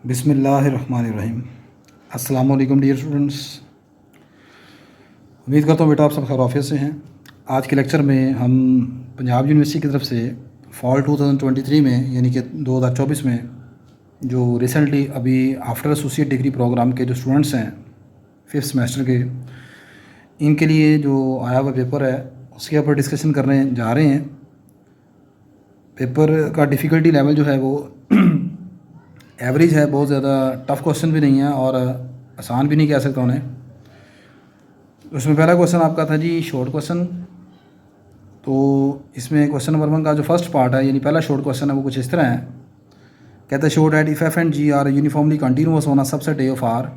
बिस्मिल्लाहिर्रहमानिर्रहीम। अस्सलाम वालेकुम डियर स्टूडेंट्स, उम्मीद करता हूँ बेटा आप सब खैरियत से हैं। आज के लेक्चर में हम पंजाब यूनिवर्सिटी की तरफ से फॉल 2023 में यानी कि 2024 में जो रिसेंटली अभी आफ्टर एसोसिएट डिग्री प्रोग्राम के जो स्टूडेंट्स हैं 5th सेमेस्टर के, इनके लिए जो आया हुआ पेपर है उसके ऊपर डिस्कशन करने जा रहे हैं। पेपर का डिफ़िकल्टी लेवल जो है वो एवरेज है, बहुत ज़्यादा टफ़ क्वेश्चन भी नहीं है और आसान भी नहीं कह सकता उन्हें। उसमें पहला क्वेश्चन आपका था जी शॉर्ट क्वेश्चन। तो इसमें क्वेश्चन नंबर 1 का जो फर्स्ट पार्ट है यानी पहला शॉर्ट क्वेश्चन है वो कुछ इस तरह है। कहता है show that if F and G are uniformly continuous होना सबसेट ए ऑफ आर।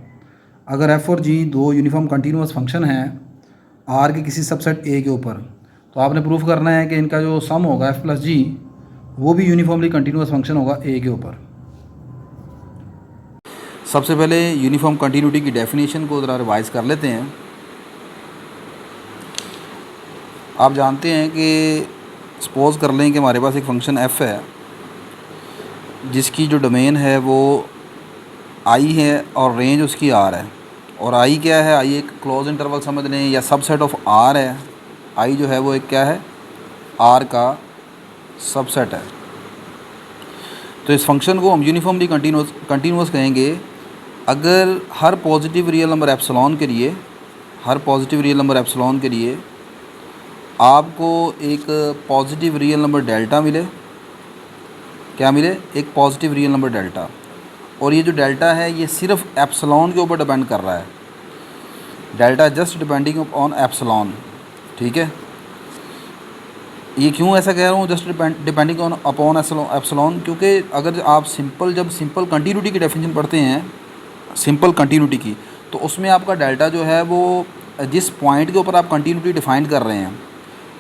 अगर एफ़ और जी दो यूनिफॉर्म कंटिन्यूस फंक्शन हैं आर के किसी सबसेट ए के ऊपर, तो आपने प्रूफ करना है कि इनका जो सम होगा एफ़ प्लस जी वो भी यूनिफॉर्मली कंटिन्यूस फंक्शन होगा ए के ऊपर। सबसे पहले यूनिफॉर्म कंटिन्यूटी की डेफिनेशन को ज़रा रिवाइज कर लेते हैं। आप जानते हैं कि सपोज़ कर लें कि हमारे पास एक फ़ंक्शन f है जिसकी जो डोमेन है वो i है और रेंज उसकी r है। और i क्या है, i एक क्लोज इंटरवल समझ लें या सबसेट ऑफ r है। i जो है वो एक क्या है, r का सबसेट है। तो इस फंक्शन को हम यूनिफॉर्मली कंटिन्यूस कहेंगे अगर हर पॉजिटिव रियल नंबर एप्सिलॉन के लिए आपको एक पॉजिटिव रियल नंबर डेल्टा मिले। क्या मिले? एक पॉजिटिव रियल नंबर डेल्टा। और ये जो डेल्टा है ये सिर्फ एप्सिलॉन के ऊपर डिपेंड कर रहा है। Delta just depending on epsilon, ठीक है। ये क्यों ऐसा कह रहा हूँ just depending on upon epsilon? क्योंकि अगर आप जब सिंपल कंटिन्यूटी की डेफिनेशन पढ़ते हैं, सिंपल कंटिन्यूटी की, तो उसमें आपका डेल्टा जो है वो जिस पॉइंट के ऊपर आप कंटिन्यूटी डिफाइन कर रहे हैं,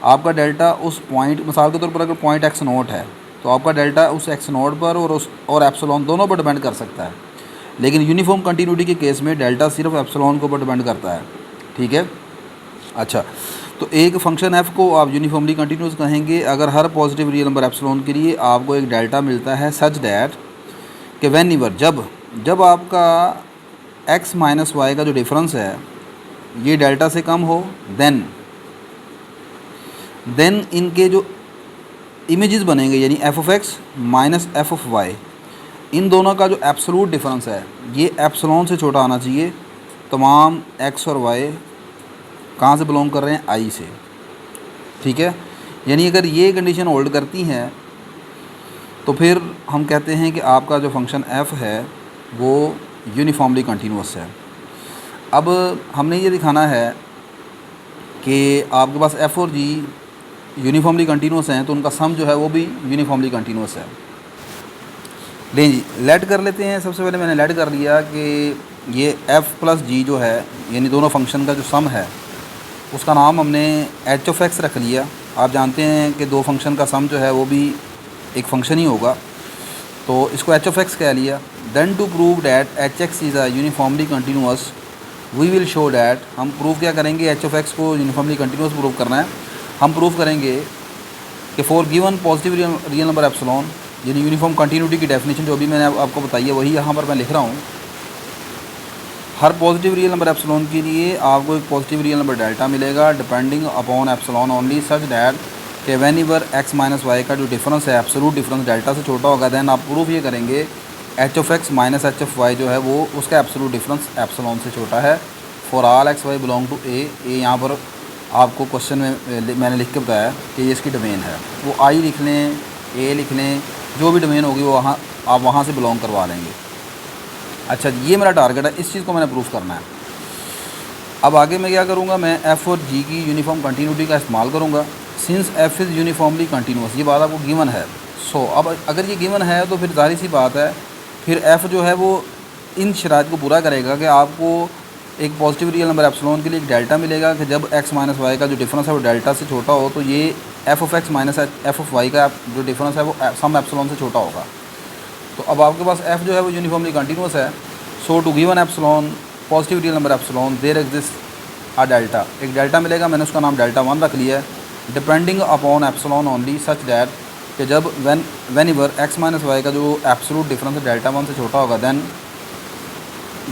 आपका डेल्टा उस पॉइंट, मिसाल के तौर पर अगर पॉइंट x नोट है तो आपका डेल्टा उस x नोट पर और एप्सिलॉन दोनों पर डिपेंड कर सकता है। लेकिन यूनिफॉर्म कंटिन्यूटी के केस में डेल्टा सिर्फ एप्सिलॉन के ऊपर डिपेंड करता है, ठीक है। अच्छा, तो एक फंक्शन f को आप यूनिफॉर्मली कंटिन्यूस कहेंगे अगर हर पॉजिटिव रियल नंबर एप्सिलॉन के लिए आपको एक डेल्टा मिलता है सच दैट कि व्हेन एवर जब आपका x माइनस वाई का जो डिफरेंस है ये डेल्टा से कम हो, देन इनके जो इमेजेस बनेंगे यानी f of x minus f of y, इन दोनों का जो एब्सोलूट डिफरेंस है ये एप्सिलॉन से छोटा आना चाहिए। तमाम x और y कहाँ से बिलोंग कर रहे हैं? i से, ठीक है। यानी अगर ये कंडीशन होल्ड करती हैं तो फिर हम कहते हैं कि आपका जो फंक्शन f है वो यूनिफॉर्मली कंटिन्यूस है। अब हमने ये दिखाना है कि आपके पास f और g यूनिफॉर्मली कंटिन्यूस हैं तो उनका सम जो है वो भी यूनिफॉर्मली कंटिन्यूस है। लें जी, लेट कर लेते हैं। सबसे पहले मैंने लेट कर लिया कि ये f प्लस जी जो है यानी दोनों फंक्शन का जो सम है उसका नाम हमने h ऑफ x रख लिया। आप जानते हैं कि दो फंक्शन का सम जो है वो भी एक फंक्शन ही होगा, तो इसको h ऑफ x कह लिया। Then to prove that H X is a uniformly continuous we will show that, हम प्रूव क्या करेंगे? h ऑफ x को यूनिफॉर्मली कंटिन्यूस प्रूव करना है। हम प्रूव करेंगे कि for given positive real number epsilon, यानी यूनिफॉर्म कंटिन्यूटी की डेफिनेशन जो अभी मैंने आपको बताई है वही यहाँ पर मैं लिख रहा हूँ। हर पॉजिटिव रियल नंबर एप्सिलॉन के लिए आपको एक पॉजिटिव रियल नंबर डेल्टा मिलेगा depending upon epsilon only such that कि whenever x minus Y का जो डिफरेंस है एब्सोल्यूट डिफरेंस डेल्टा से छोटा होगा। देन आप प्रूफ ये करेंगे h of x minus h of y जो है वो उसका एब्सोल्यूट डिफरेंस एप्सिलॉन से छोटा है। For all x y belong to A, यहाँ पर आपको क्वेश्चन में मैंने लिख के बताया कि ये इसकी डोमेन है, वो i लिख लें, a लिख लें, जो भी डोमेन होगी वो वहाँ आप वहाँ से बिलोंग करवा लेंगे। अच्छा, ये मेरा टारगेट है, इस चीज़ को मैंने प्रूफ करना है। अब आगे मैं क्या करूँगा, मैं f और g की यूनिफॉर्म कंटिन्यूटी का इस्तेमाल करूँगा। Since f is uniformly continuous, ये बात आपको गिवन है। सो अब अगर ये गिवन है तो फिर जाहिर सी बात है फिर f जो है वो इन शराइत को पूरा करेगा कि आपको एक पॉजिटिव रियल नंबर एप्सिलॉन के लिए एक डेल्टा मिलेगा कि जब x माइनस वाई का जो डिफरेंस है वो डेल्टा से छोटा हो, तो ये f of x minus f of y का जो डिफरेंस है वो सम एप्सिलॉन से छोटा होगा। तो अब आपके पास f जो है वो यूनिफॉर्मली कंटिन्यूस है। So to given epsilon positive real number epsilon there exist a delta, एक डेल्टा मिलेगा, मैंने उसका नाम डेल्टा 1 रख लिया है, depending upon epsilon only such that कि जब whenever X minus Y का जो एब्सोल्यूट डिफरेंस है डेल्टा 1 से छोटा होगा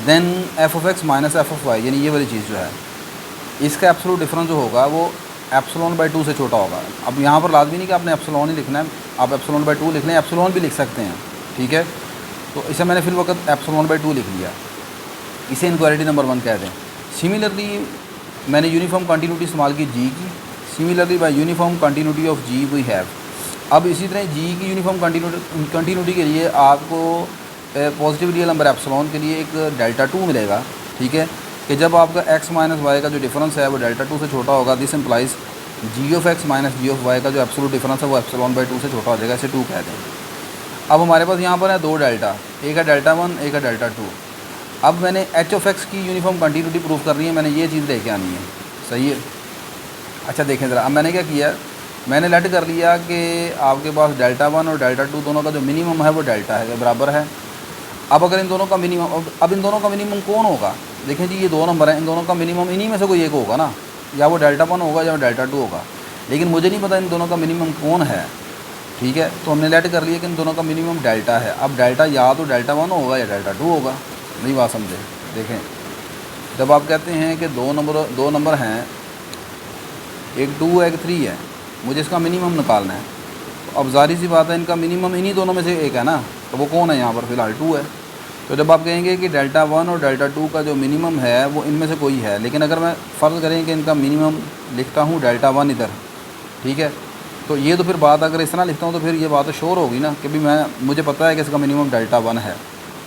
then F of X minus F of Y, यानी ये वाली चीज़ जो है इसका एब्सोल्यूट डिफरेंस जो होगा वो एप्सिलॉन बाई 2 से छोटा होगा। अब यहाँ पर लाजमी नहीं कि आपने एप्सिलॉन ही लिखना है, आप एप्सिलॉन बाई 2 लिख लें, एप्सिलॉन भी लिख सकते हैं, ठीक है। तो इसे मैंने फिर वक्त एप्सिलॉन बाई 2 लिख लिया, इसे इनक्वालिटी नंबर 1 कहते हैं। सिमिलरली मैंने यूनिफॉर्म कंटिन्यूटी इस्तेमाल की जी की, similarly by uniform continuity of G we have. अब इसी तरह जी की यूनिफॉर्म कंटिन्यूटी के लिए आपको पॉजिटिव रियल नंबर एप्सिलॉन के लिए एक डेल्टा 2 मिलेगा, ठीक है, कि जब आपका एक्स माइनस वाई का जो डिफरेंस है वो डेल्टा 2 से छोटा होगा, this implies G of X minus G of Y का जो एब्सोल्यूट डिफरेंस है वो एप्सिलॉन बाई 2 से छोटा हो जाएगा, इसे 2 कहते हैं। अब हमारे पास यहाँ पर है 2 डेल्टा, एक है डेल्टा 1, एक है डेल्टा 2। अब मैंने एच ऑफ एक्स की यूनिफॉर्म कंटिन्यूटी प्रूव करनी है, मैंने ये चीज़ लेके आनी है, सही है। अच्छा देखें ज़रा, अब मैंने क्या किया, मैंने लेट कर लिया कि आपके पास डेल्टा 1 और डेल्टा 2 दोनों का जो मिनिमम है वो डेल्टा है, बराबर है। अब अगर इन दोनों का मिनिमम, अब इन दोनों का मिनिमम कौन होगा, देखें जी ये 2 नंबर हैं, इन दोनों का मिनिमम इन्हीं में से कोई एक होगा ना, या वो डेल्टा 1 होगा या डेल्टा 2 होगा, लेकिन मुझे नहीं पता इन दोनों का मिनिमम कौन है, ठीक है। तो हमने लेट कर लिया कि इन दोनों का मिनिमम डेल्टा है। अब डेल्टा या तो डेल्टा 1 होगा या डेल्टा 2 होगा, नहीं बात समझे। देखें जब आप कहते हैं कि दो नंबर हैं, एक 2 है एक 3 है, मुझे इसका मिनिमम निकालना है, तो अब ज़ाहिर सी बात है इनका मिनिमम इन्हीं दोनों में से एक है ना, तो वो कौन है यहाँ पर फ़िलहाल 2 है। तो जब आप कहेंगे कि डेल्टा 1 और डेल्टा 2 का जो मिनिमम है वो इनमें से कोई है, लेकिन अगर मैं फ़र्ज़ करें कि इनका मिनिमम लिखता हूँ डेल्टा 1 इधर, ठीक है, तो ये तो फिर बात अगर इस तरह लिखता हूँ तो फिर ये बात तो श्योर होगी ना कि भी मुझे पता है कि इसका मिनिमम डेल्टा 1 है।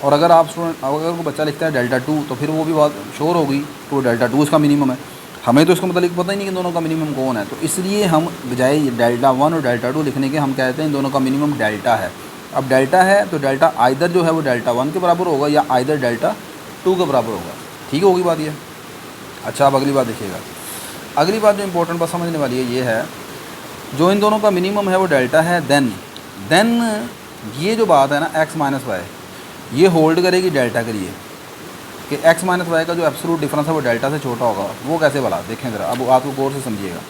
और अगर आप स्टूडेंट, अगर कोई बच्चा लिखता है डेल्टा 2 तो फिर वो भी बात श्योर होगी तो डेल्टा 2 इसका मिनिमम है। हमें तो इसका मतलब पता ही नहीं कि दोनों का मिनिमम कौन है, तो इसलिए हम बजाय डेल्टा 1 और डेल्टा 2 लिखने के हम कहते हैं इन दोनों का मिनिमम डेल्टा है। अब डेल्टा है तो डेल्टा आइदर जो है वो डेल्टा 1 के बराबर होगा या आइदर डेल्टा 2 के बराबर होगा, ठीक होगी बात ये। अच्छा अब अगली बात देखिएगा, अगली बात जो इंपॉर्टेंट बात समझने वाली है ये है, जो इन दोनों का मिनिमम है वो डेल्टा है, देन ये जो बात है ना एक्स माइनस वाई, ये होल्ड करेगी डेल्टा के लिए कि एक्स माइनस वाई का जो एब्सोल्यूट डिफरेंस है वो डेल्टा से छोटा होगा। वो कैसे भला, देखें ज़रा, अब आप गौर से समझिएगा।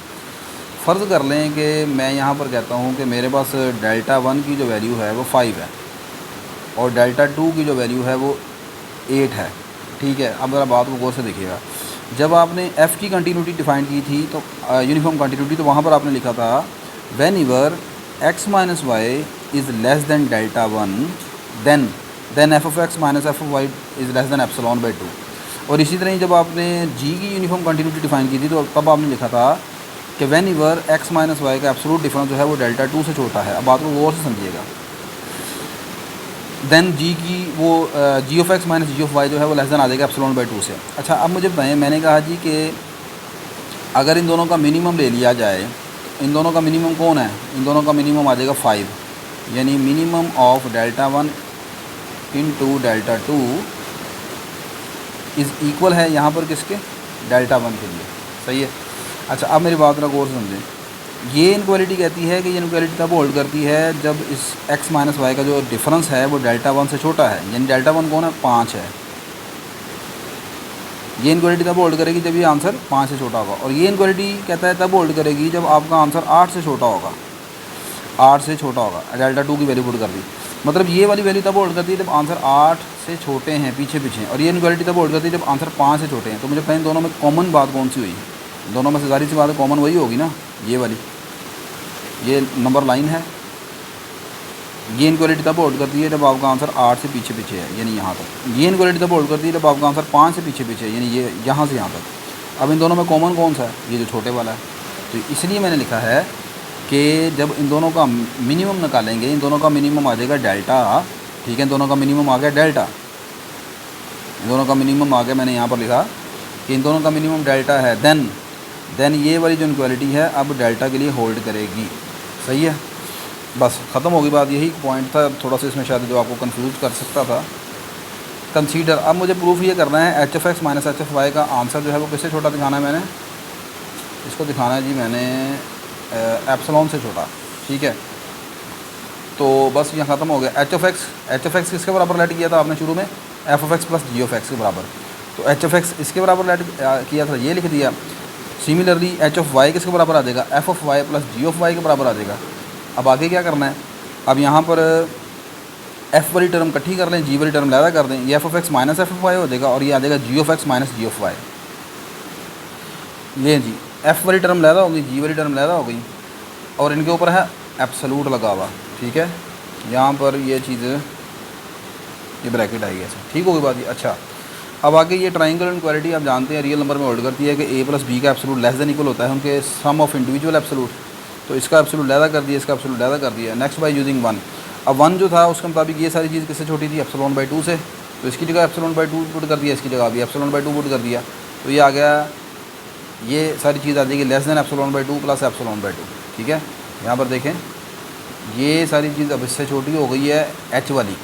फ़र्ज़ कर लें कि मैं यहाँ पर कहता हूँ कि मेरे पास डेल्टा 1 की जो वैल्यू है वो 5 है और डेल्टा 2 की जो वैल्यू है वो 8 है, ठीक है। अब ज़रा बात को गौर से देखिएगा, जब आपने एफ़ की कंटिन्यूटी डिफ़ाइन की थी तो यूनिफॉर्म कंटिन्यूटी, तो वहाँ पर आपने लिखा था whenever X minus Y is less than delta 1 then F of X minus F of Y is less than epsilon by 2। और इसी तरह जब आपने जी की यूनिफॉर्म कंटिन्यूटी डिफ़ाइन की थी तो तब आपने लिखा था कि whenever X minus Y का एब्सोल्यूट डिफरेंस जो है वो डेल्टा 2 से छोटा है। अब बात को गौर से समझिएगा, देन जी की वो G of X minus G of Y जो है वो लेस देन आ जाएगा एप्सिलॉन बाई 2 से। अच्छा अब मुझे बताएं, मैंने कहा जी कि अगर इन दोनों का मिनिमम ले लिया जाए, इन दोनों का मिनिमम कौन है, इन दोनों का मिनिमम आ जाएगा 5, यानी minimum of delta 1 into delta 2 is equal है यहाँ पर किसके, डेल्टा 1 के लिए, सही है। अच्छा अब मेरी बात ना गौर से समझें, ये इनक्वालिटी कहती है कि ये इनक्वालिटी तब होल्ड करती है जब इस एक्स माइनस वाई का जो डिफरेंस है वो डेल्टा 1 से छोटा है, यानी डेल्टा 1 कौन है, 5 है। ये इनक्वालिटी तब होल्ड करेगी जब ये आंसर 5 से छोटा होगा, और ये इनक्वालिटी कहता है तब होल्ड करेगी जब आपका आंसर 8 से छोटा होगा, 8 से छोटा होगा, डेल्टा 2 की वैल्यू पुट कर दी। मतलब ये वाली वैल्यू तब होल्ड करती है जब आंसर 8 से छोटे हैं पीछे, और ये इनक्वालिटी तब होल्ड करती है जब आंसर 5 से छोटे हैं। तो मुझे पता इन दोनों में कॉमन बात कौन सी हुई, दोनों में से ज़ाहिर सी बात है कॉमन वही होगी ना, ये वाली, ये नंबर लाइन है। ये इनक्वालिटी तब होल्ड करती है जब आपका आंसर 8 से पीछे है, यानी यहाँ तक। ये इनक्वालिटी तब होल्ड करती है जब आपका आंसर 5 से पीछे है, यानी ये यहाँ से यहाँ तक। अब इन दोनों में कॉमन कौन सा है, ये जो छोटे वाला है। तो इसलिए मैंने लिखा है कि जब इन दोनों का मिनिमम निकालेंगे, इन दोनों का मिनिमम आ जाएगा डेल्टा, ठीक है, इन दोनों का मिनिमम आ गया डेल्टा, इन दोनों का मिनिमम आ गया, मैंने यहाँ पर लिखा कि इन दोनों का मिनिमम डेल्टा है, देन ये वाली जो इनक्वालिटी है अब डेल्टा के लिए होल्ड करेगी, सही है। बस ख़त्म होगी बात, यही पॉइंट था थोड़ा सा इसमें शायद जो आपको कंफ्यूज कर सकता था। कंसीडर, अब मुझे प्रूफ ये करना है H F X minus H F Y का आंसर जो है वो किससे छोटा दिखाना है, मैंने इसको दिखाना है जी, मैंने एप्सिलॉन से छोटा, ठीक है। तो बस यहाँ ख़त्म हो गया। एच एफ एक्स किसके बराबर लेट किया था आपने शुरू में, F of X plus G of X के बराबर। तो एच ऑफ एक्स इसके बराबर लेट किया था, ये लिख दिया। सिमिलरली एच ऑफ वाई किसके बराबर आ जाएगा, F of Y plus G of Y के बराबर आ जाएगा। अब आगे क्या करना है, अब यहाँ पर एफ वाली टर्म इकट्ठी कर लें, जी वाली टर्म लहदा कर दें, ये F of X minus F of Y हो जाएगा और ये आ जाएगा G of X minus G of Y. ये जी एफ वाली टर्म लहदा होगी, जी वाली टर्म लहदा हो गई और इनके ऊपर है एब्सोलूट लगा हुआ, ठीक है। यहाँ पर ये चीज़ ये ब्रैकेट आएगी ऐसे, ठीक होगी बात ये। अच्छा, अब आगे ये ट्राइंगल इनक्वालिटी आप जानते हैं रियल नंबर में होल्ड करती है कि ए प्लस बी का एब्सोलूट लेस देन इक्वल होता है उनके सम ऑफ इंडिविजुअल एब्सोलूट। तो इसका एब्सोलूट लहदा कर दिया, इसका एब्सोलूट लहदा कर दिया। Next by using one. अब वन जो था उसके मुताबिक ये सारी चीज़ किससे छोटी थी, एप्सिलॉन बाई 2 से। तो इसकी जगह एप्सिलॉन बाई 2 पुट कर दिया, इसकी जगह भी एप्सिलॉन बाई 2 पुट कर दिया। तो ये आ गया, ये सारी चीज़ आ जाएगी less than epsilon by 2 plus epsilon by 2, ठीक है। यहाँ पर देखें ये सारी चीज़ अब इससे छोटी हो गई है एच वाली,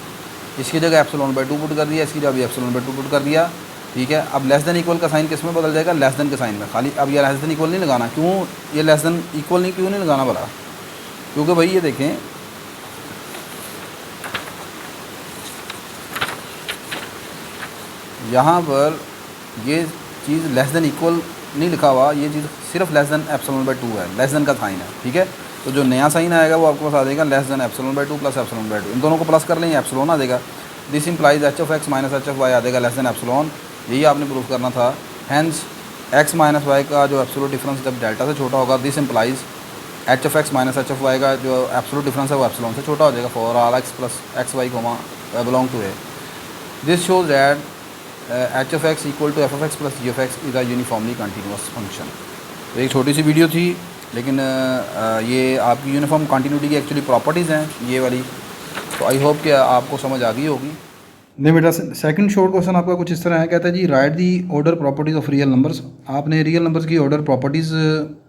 इसकी जगह एप्सिलॉन बाई 2 पुट कर दिया, इसकी जगह भी एप्सिलॉन बाई 2 पुट कर दिया, ठीक है। अब लेस देन इक्वल का साइन किस में बदल जाएगा, लेस देन के साइन में। खाली अब ये लेस देन इक्वल नहीं लगाना, क्यों ये लेस देन इक्वल नहीं क्यों नहीं लगाना भला, क्योंकि भाई ये देखें यहाँ पर ये चीज़ लेस देन इक्वल नहीं लिखा हुआ, ये चीज़ सिर्फ लेस देन एप्सिलॉन बाई 2 है, लेस देन का साइन है, ठीक है। तो जो नया साइन आएगा वो आपके पास आ जाएगा less than epsilon by 2 plus epsilon by 2। इन दोनों को प्लस कर लें, एप्सिलॉन आ जाएगा। This implies H of X minus H of Y आ जाएगा लेस देन एप्सिलॉन, यही आपने प्रूव करना था। हैंस एक्स माइनस वाई का जो एब्सोल्यूट डिफरेंस जब डेल्टा से छोटा होगा, this implies H of X minus H of Y का जो एब्सोल्यूट डिफरेंस है वो एप्सिलॉन से छोटा हो जाएगा for all X plus X Y comma belong to A. This shows that H of X equal to F of X plus G of X is a uniformly continuous function. तो एक छोटी सी video थी, लेकिन ये आपकी uniform continuity की actually properties हैं ये वाली। तो आई होप कि आपको समझ आ गई होगी। नहीं बेटा, सेकंड शॉर्ट क्वेश्चन आपका कुछ इस तरह है, कहता है जी write the order properties of real numbers. आपने रियल नंबर्स की ऑर्डर प्रॉपर्टीज़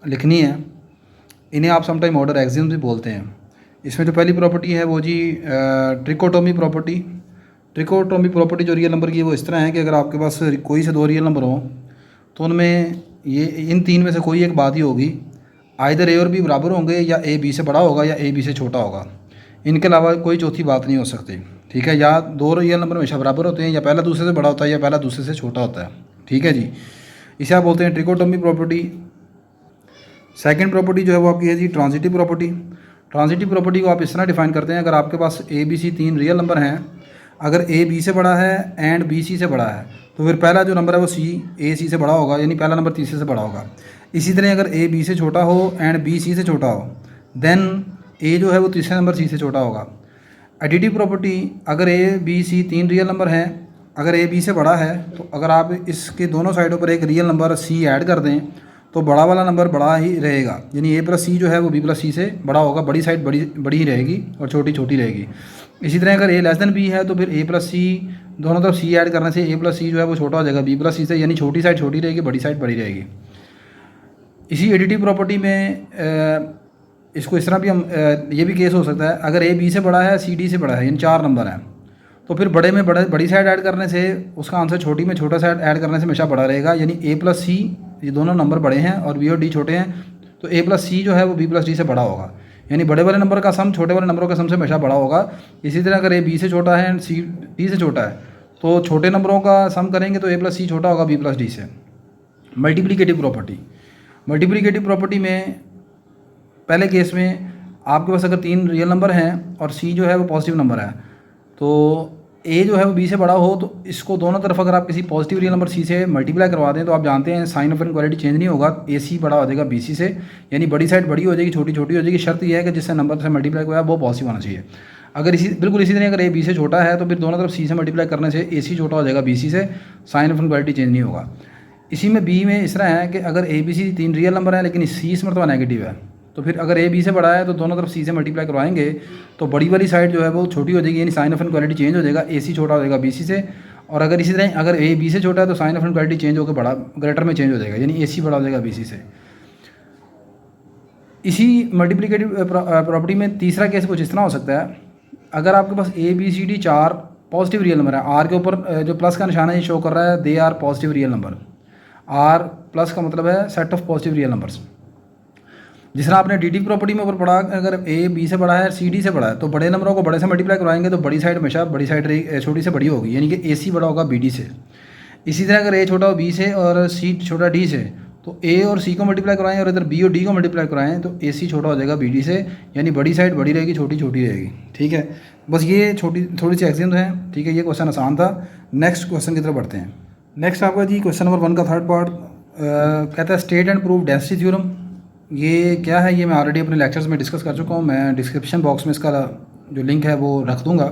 लिखनी है, इन्हें आप समटाइम ऑर्डर एक्सियम्स भी बोलते हैं। इसमें जो पहली प्रॉपर्टी है वो जी ट्रिकोटोमी प्रॉपर्टी। ट्रिकोटोमी प्रॉपर्टी जो रियल नंबर की है वो इस तरह है कि अगर आपके पास कोई से दो रियल नंबर हों तो उनमें ये इन तीन में से कोई एक बात ही होगी, आइदर ए और बी बराबर होंगे, या ए बी से बड़ा होगा या ए बी से छोटा होगा। इनके अलावा कोई चौथी बात नहीं हो सकती, ठीक है। या दो रियल नंबर हमेशा बराबर होते हैं, या पहला दूसरे से बड़ा होता है या पहला दूसरे से छोटा होता है, ठीक है जी। इसे आप बोलते हैं ट्रिकोटोमी प्रॉपर्टी। सेकंड प्रॉपर्टी जो है वो आपकी है जी ट्रांजिटिव प्रॉपर्टी। ट्रांजिटिव प्रॉपर्टी को आप इस तरह डिफाइन करते हैं, अगर आपके पास ए बी सी तीन रियल नंबर हैं, अगर ए बी से बड़ा है एंड बी सी से बड़ा है तो फिर पहला जो नंबर है वो सी ए सी से बड़ा होगा, यानी पहला नंबर तीसरे से बड़ा होगा। इसी तरह अगर ए बी से छोटा हो एंड बी सी से छोटा हो, देन ए जो है वो तीसरे नंबर सी से छोटा होगा। एडिटिव प्रॉपर्टी, अगर ए बी सी तीन रियल नंबर हैं, अगर ए बी से बड़ा है तो अगर आप इसके दोनों साइडों पर एक रियल नंबर सी ऐड कर दें तो बड़ा वाला नंबर बड़ा ही रहेगा, यानी ए प्लस सी जो है वो बी प्लस सी से बड़ा होगा, बड़ी साइड बड़ी बड़ी ही रहेगी और छोटी छोटी रहेगी। इसी तरह अगर ए लेस देन बी है तो फिर ए प्लस सी, दोनों तरफ सी ऐड करने से ए प्लस सी जो है वो छोटा हो जाएगा बी प्लस सी से, यानी छोटी साइड छोटी रहेगी, बड़ी साइड बड़ी रहेगी। इसी एडिटिव प्रॉपर्टी में इसको इस तरह भी हम ये भी केस हो सकता है, अगर ए बी से बड़ा है सी डी से बड़ा है, यानी चार नंबर हैं, तो फिर बड़े में बड़ी साइड ऐड करने से उसका आंसर छोटी में छोटा साइड ऐड करने से हमेशा बड़ा रहेगा, यानी ए प्लस सी, ये दोनों नंबर बड़े हैं और बी और डी छोटे हैं, तो ए प्लस सी जो है वो बी प्लस डी से बड़ा होगा, यानी बड़े वाले नंबर का सम छोटे वाले नंबरों का सम से हमेशा बड़ा होगा। इसी तरह अगर ए बी से छोटा है एंड सी डी से छोटा है तो छोटे नंबरों का सम करेंगे तो ए प्लस सी छोटा होगा बी प्लस डी से। मल्टीप्लिकेटिव प्रॉपर्टी, मल्टीप्लिकेटिव प्रॉपर्टी में पहले केस में आपके पास अगर तीन रियल नंबर हैं और सी जो है वो पॉजिटिव नंबर है, तो ए जो है वो बी से बड़ा हो तो इसको दोनों तरफ अगर आप किसी पॉजिटिव रियल नंबर सी से मल्टीप्लाई करवा दें तो आप जानते हैं साइन ऑफ इनक्वालिटी चेंज नहीं होगा, ए सी बड़ा हो जाएगा बी सी से, यानी बड़ी साइड बड़ी हो जाएगी छोटी छोटी हो जाएगी। शर्त यह है कि जिससे नंबर से मल्टीप्लाई हुआ है वो पॉजिटिव होना चाहिए। अगर बिल्कुल इसी तरह अगर ए बी से छोटा है तो फिर दोनों तरफ सी से मल्टीप्लाई करने से ए सी छोटा हो जाएगा बी सी से, साइन ऑफ इनक्वालिटी चेंज नहीं होगा। इसी में बी में इस तरह है कि अगर ए बी सी तीन रियल नंबर है लेकिन सी इस मरतबा नेगेटिव है, तो फिर अगर ए बी से बड़ा है तो दोनों तरफ सी से मल्टीप्लाई करवाएंगे तो बड़ी वाली साइड जो है वो छोटी हो जाएगी, यानी साइन ऑफ इनक्वालिटी चेंज हो जाएगा, ए सी छोटा हो जाएगा बी सी से। और अगर इसी तरह अगर ए बी से छोटा है तो साइन ऑफ इनक्वालिटी चेंज होकर बड़ा ग्रेटर में चेंज हो जाएगा, यानी ए सी बड़ा हो जाएगा बी सी से। इसी मल्टीप्लिकेटिव प्रॉपर्टी में तीसरा केस कुछ इस तरह हो सकता है, अगर आपके पास ए बी सी डी चार पॉजिटिव रियल नंबर है, आर के ऊपर जो प्लस का निशान है ये शो कर रहा है they are positive real number, R plus का मतलब है set of positive real numbers. जिस तरह आपने डी प्रॉपर्टी में ऊपर पढ़ा, अगर ए बी से बड़ा है सी डी से बड़ा है तो बड़े नंबरों को बड़े से मल्टीप्लाई करवाएंगे तो बड़ी साइड हमेशा बड़ी साइड छोटी से बड़ी होगी, यानी कि ए सी बड़ा होगा बी डी से। इसी तरह अगर ए छोटा हो बी से और सी छोटा डी से, तो ए और सी को मल्टीप्लाई कराएं और इधर बी और डी को मल्टीप्लाई कराएं तो ए सी छोटा हो जाएगा बी डी से, यानी बड़ी साइड बड़ी रहेगी, छोटी छोटी रहेगी। ठीक है, बस ये छोटी थोड़ी सी एक्सचेंज हैं। ठीक है, ये क्वेश्चन आसान था। नेक्स्ट क्वेश्चन की तरफ बढ़ते हैं। नेक्स्ट आपका जी क्वेश्चन नंबर 1 का थर्ड पार्ट कहता है state and prove density theorem. ये क्या है, ये मैं ऑलरेडी अपने लेक्चर्स में डिस्कस कर चुका हूँ। मैं डिस्क्रिप्शन बॉक्स में इसका जो लिंक है वो रख दूँगा।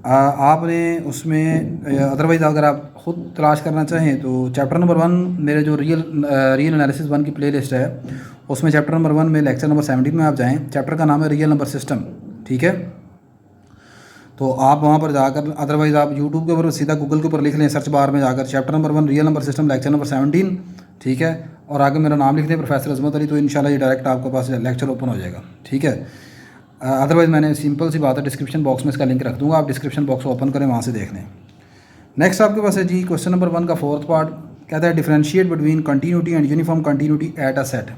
आपने उसमें अदरवाइज़ अगर आप ख़ुद तलाश करना चाहें तो चैप्टर नंबर 1 मेरे जो रियल एनालिसिस 1 की प्लेलिस्ट है उसमें चैप्टर नंबर 1 में लेक्चर नंबर 17 में आप जाएं। चैप्टर का नाम है रियल नंबर सिस्टम। ठीक है, तो आप वहाँ पर जाकर, अदरवाइज़ आप यूट्यूब के ऊपर सीधा गूगल के ऊपर लिख लें सर्च बार में जाकर chapter number 1 real number system lecture number 17। ठीक है, और आगे मेरा नाम लिख दें प्रोफेसर अजमत अली, तो इंशाल्लाह ये डायरेक्ट आपके पास लेक्चर ओपन हो जाएगा। ठीक है, अदरवाइज़ मैंने सिंपल सी बात है डिस्क्रिप्शन बॉक्स में इसका लिंक रख दूँगा, आप डिस्क्रिप्शन बॉक्स ओपन करें, वहाँ से देख लें। नेक्स्ट आपके पास है जी क्वेश्चन नंबर 1 का फोर्थ पार्ट, कहता है differentiate between continuity and uniform continuity at a set.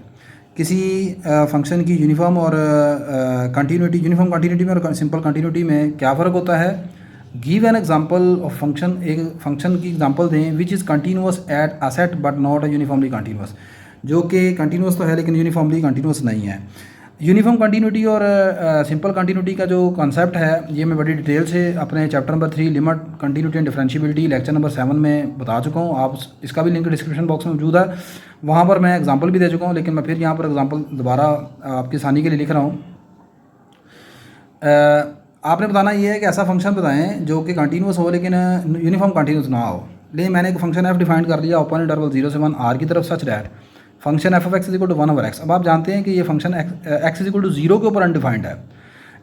किसी फंक्शन की यूनिफॉर्म और कंटिन्यूटी, यूनिफॉर्म कंटिन्यूटी में और सिंपल कंटिन्यूटी में क्या फ़र्क होता है। Give an example of function, एक फंक्शन की एग्जांपल दें which is continuous at a set but not a uniformly continuous, जो कि कंटिन्यूअस तो है लेकिन यूनिफॉर्मली कंटिन्यूअस नहीं है। यूनिफॉर्म कंटिन्यूटी और सिंपल कंटिन्यूटी का जो कॉन्सेप्ट है ये मैं बड़ी डिटेल से अपने chapter number 3 limit continuity and differentiability lecture number 7 में बता चुका हूँ। आप इसका भी लिंक डिस्क्रिप्शन बॉक्स में मौजूद है, वहाँ पर मैं एग्जांपल भी दे चुका हूँ, लेकिन मैं फिर यहाँ पर एग्जांपल दोबारा आपकी आसानी के लिए लिख रहा हूँ। आपने बताना ये है कि ऐसा फंक्शन बताएं जो कि कंटिन्यूस हो लेकिन यूनिफॉर्म कंटिन्यूस ना हो। लेकिन मैंने एक फंक्शन एफ डिफाइन कर लिया ओपन इंटरवल 0 से 1 आर की तरफ, such that function F of X is equal to 1 over X. अब आप जानते हैं कि ये function X is equal to 0 के ऊपर अनडिफाइंड है,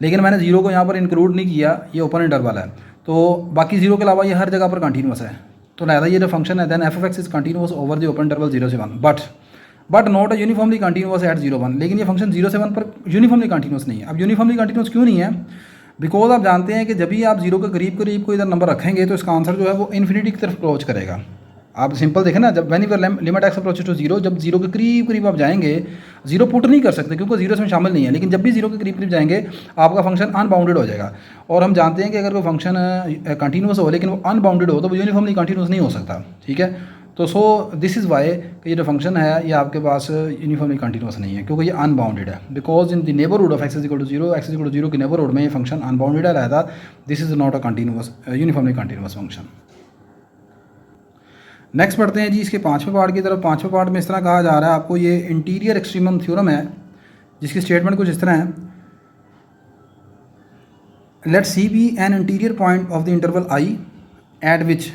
लेकिन मैंने 0 को यहाँ पर इंक्लूड नहीं किया, ये ओपन इंटरवल है, तो बाकी 0 के अलावा ये हर जगह पर कंटिन्यूस है। तो लिहाजा ये जो फंक्शन है then F of X is continuous over the open interval 0 से 1 but not a uniformly continuous at 0 1। लेकिन ये फंक्शन 0 से 1 पर यूनिफॉर्मली कंटिन्यूस नहीं है। अब यूनिफॉर्मली कंटिन्यूस क्यों नहीं है, बिकॉज आप जानते हैं कि जब भी आप 0 के करीब करीब कोई इधर नंबर रखेंगे तो इसका आंसर जो है वो इन्फिनिटी की तरफ अप्रोच करेगा। आप सिंपल देखें ना, जब when you limit X approaches to 0, जब 0 के करीब करीब आप जाएंगे, 0 पुट नहीं कर सकते क्योंकि 0 इसमें शामिल नहीं है, लेकिन जब भी 0 के करीब करीब जाएंगे आपका फंक्शन अनबाउंडेड हो जाएगा। और हम जानते हैं कि अगर कोई फंक्शन कंटिन्यूस हो लेकिन वो अनबाउंडेड हो तो वो यूनिफॉर्मली कंटिन्यूस नहीं हो सकता। ठीक है, तो सो दिस इज़ वाई कि ये जो फंक्शन है ये आपके पास यूनिफॉर्मली कंटिन्यूस नहीं है क्योंकि ये अनबाउंडेड है। Because in the neighbourhood of X is equal to 0, X is equal to 0 के नेबरहुड में ये फंक्शन अनबाउंडेड है, रहता this is not a continuous uniformly continuous function. Next पढ़ते हैं जी इसके 5वें पार्ट की तरफ। 5वें पार्ट में इस तरह कहा जा रहा है आपको, ये इंटीरियर एक्सट्रीमम थ्योरम है जिसकी स्टेटमेंट कुछ इस तरह है, let C be an interior point of the interval I at which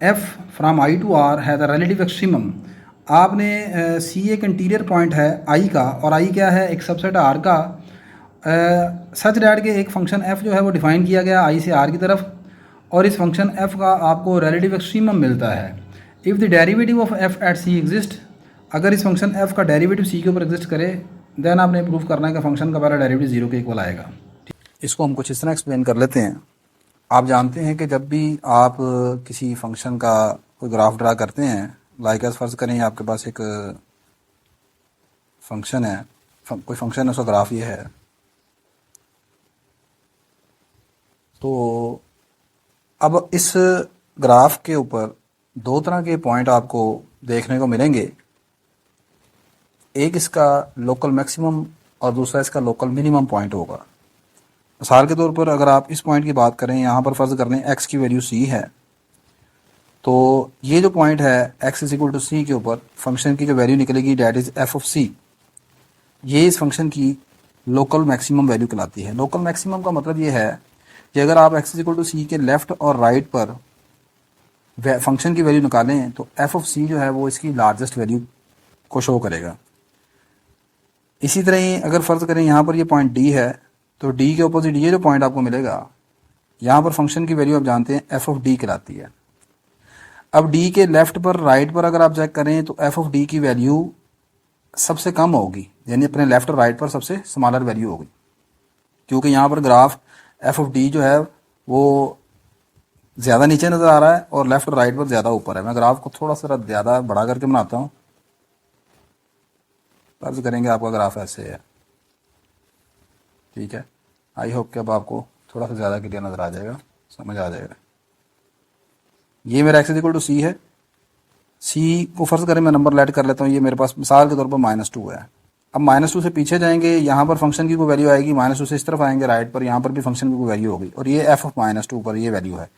F from I to R है द रिलेटिव एक्सट्रीमम। आपने सी एक इंटीरियर पॉइंट है आई का, और आई क्या है, एक सबसेट आर का, सच डैट के एक फंक्शन एफ जो है वो डिफाइन किया गया आई से आर की तरफ, और इस फंक्शन एफ का आपको रिलेटिव एक्सट्रीमम मिलता है if the derivative of F at C exist. अगर इस फंक्शन एफ का डेरिवेटिव सी के ऊपर एग्जिस्ट करे देन आपने प्रूव करना है कि फंक्शन का पहला डेरिवेटिव 0 के इक्वल आएगा। इसको हम कुछ इस तरह एक्सप्लेन कर लेते हैं। आप जानते हैं कि जब भी आप किसी फंक्शन का कोई ग्राफ ड्रा करते हैं, लाइक एज फर्ज करें आपके पास एक फंक्शन है, कोई फंक्शन है, उसका ग्राफ ये है, तो अब इस ग्राफ के ऊपर दो तरह के पॉइंट आपको देखने को मिलेंगे, एक इसका लोकल मैक्सिमम और दूसरा इसका लोकल मिनिमम पॉइंट होगा। मिसाल के तौर पर अगर आप इस पॉइंट की बात करें, यहाँ पर फर्ज कर लें एक्स की वैल्यू सी है, तो ये जो पॉइंट है X is equal to c के ऊपर फंक्शन की जो वैल्यू निकलेगी डैट इज एफ ऑफ सी, ये इस फंक्शन की लोकल मैक्सिमम वैल्यू कहलाती है। लोकल मैक्सिमम का मतलब ये है कि अगर आप x is equal to c के लेफ्ट और राइट पर फंक्शन की वैल्यू निकालें तो एफ ऑफ सी जो है वो इसकी लार्जेस्ट वैल्यू को शो करेगा। इसी तरह ही अगर फ़र्ज़ करें यहाँ पर ये पॉइंट डी है, तो डी के अपोजिट ये जो पॉइंट आपको मिलेगा, यहाँ पर फंक्शन की वैल्यू आप जानते हैं एफ ऑफ डी कहलाती है। अब डी के लेफ्ट पर राइट पर अगर आप चेक करें तो एफ ऑफ डी की वैल्यू सबसे कम होगी, यानी अपने लेफ्ट और राइट पर सबसे स्मॉलर वैल्यू होगी, क्योंकि यहाँ पर ग्राफ एफ ऑफ डी जो है वो ज़्यादा नीचे नज़र आ रहा है और लेफ्ट और राइट पर ज़्यादा ऊपर है। मैं ग्राफ को थोड़ा सा ज़्यादा बड़ा करके बनाता हूँ। फर्ज करेंगे आपका ग्राफ ऐसे है, ठीक है। आई होप कि अब आपको थोड़ा सा ज़्यादा क्लियर नज़र आ जाएगा, समझ आ जाएगा। ये मेरा x इज इक्वल टू सी है, सी को फर्ज करें मैं नंबर लेट कर लेता हूँ, ये मेरे पास मिसाल के तौर पर -2 है। अब -2 से पीछे जाएंगे, यहाँ पर फंक्शन की कोई वैल्यू आएगी, -2 से इस तरफ आएंगे राइट पर, यहाँ पर भी फंक्शन की कोई वैल्यू होगी, और ये f ऑफ -2 पर ये वैल्यू है।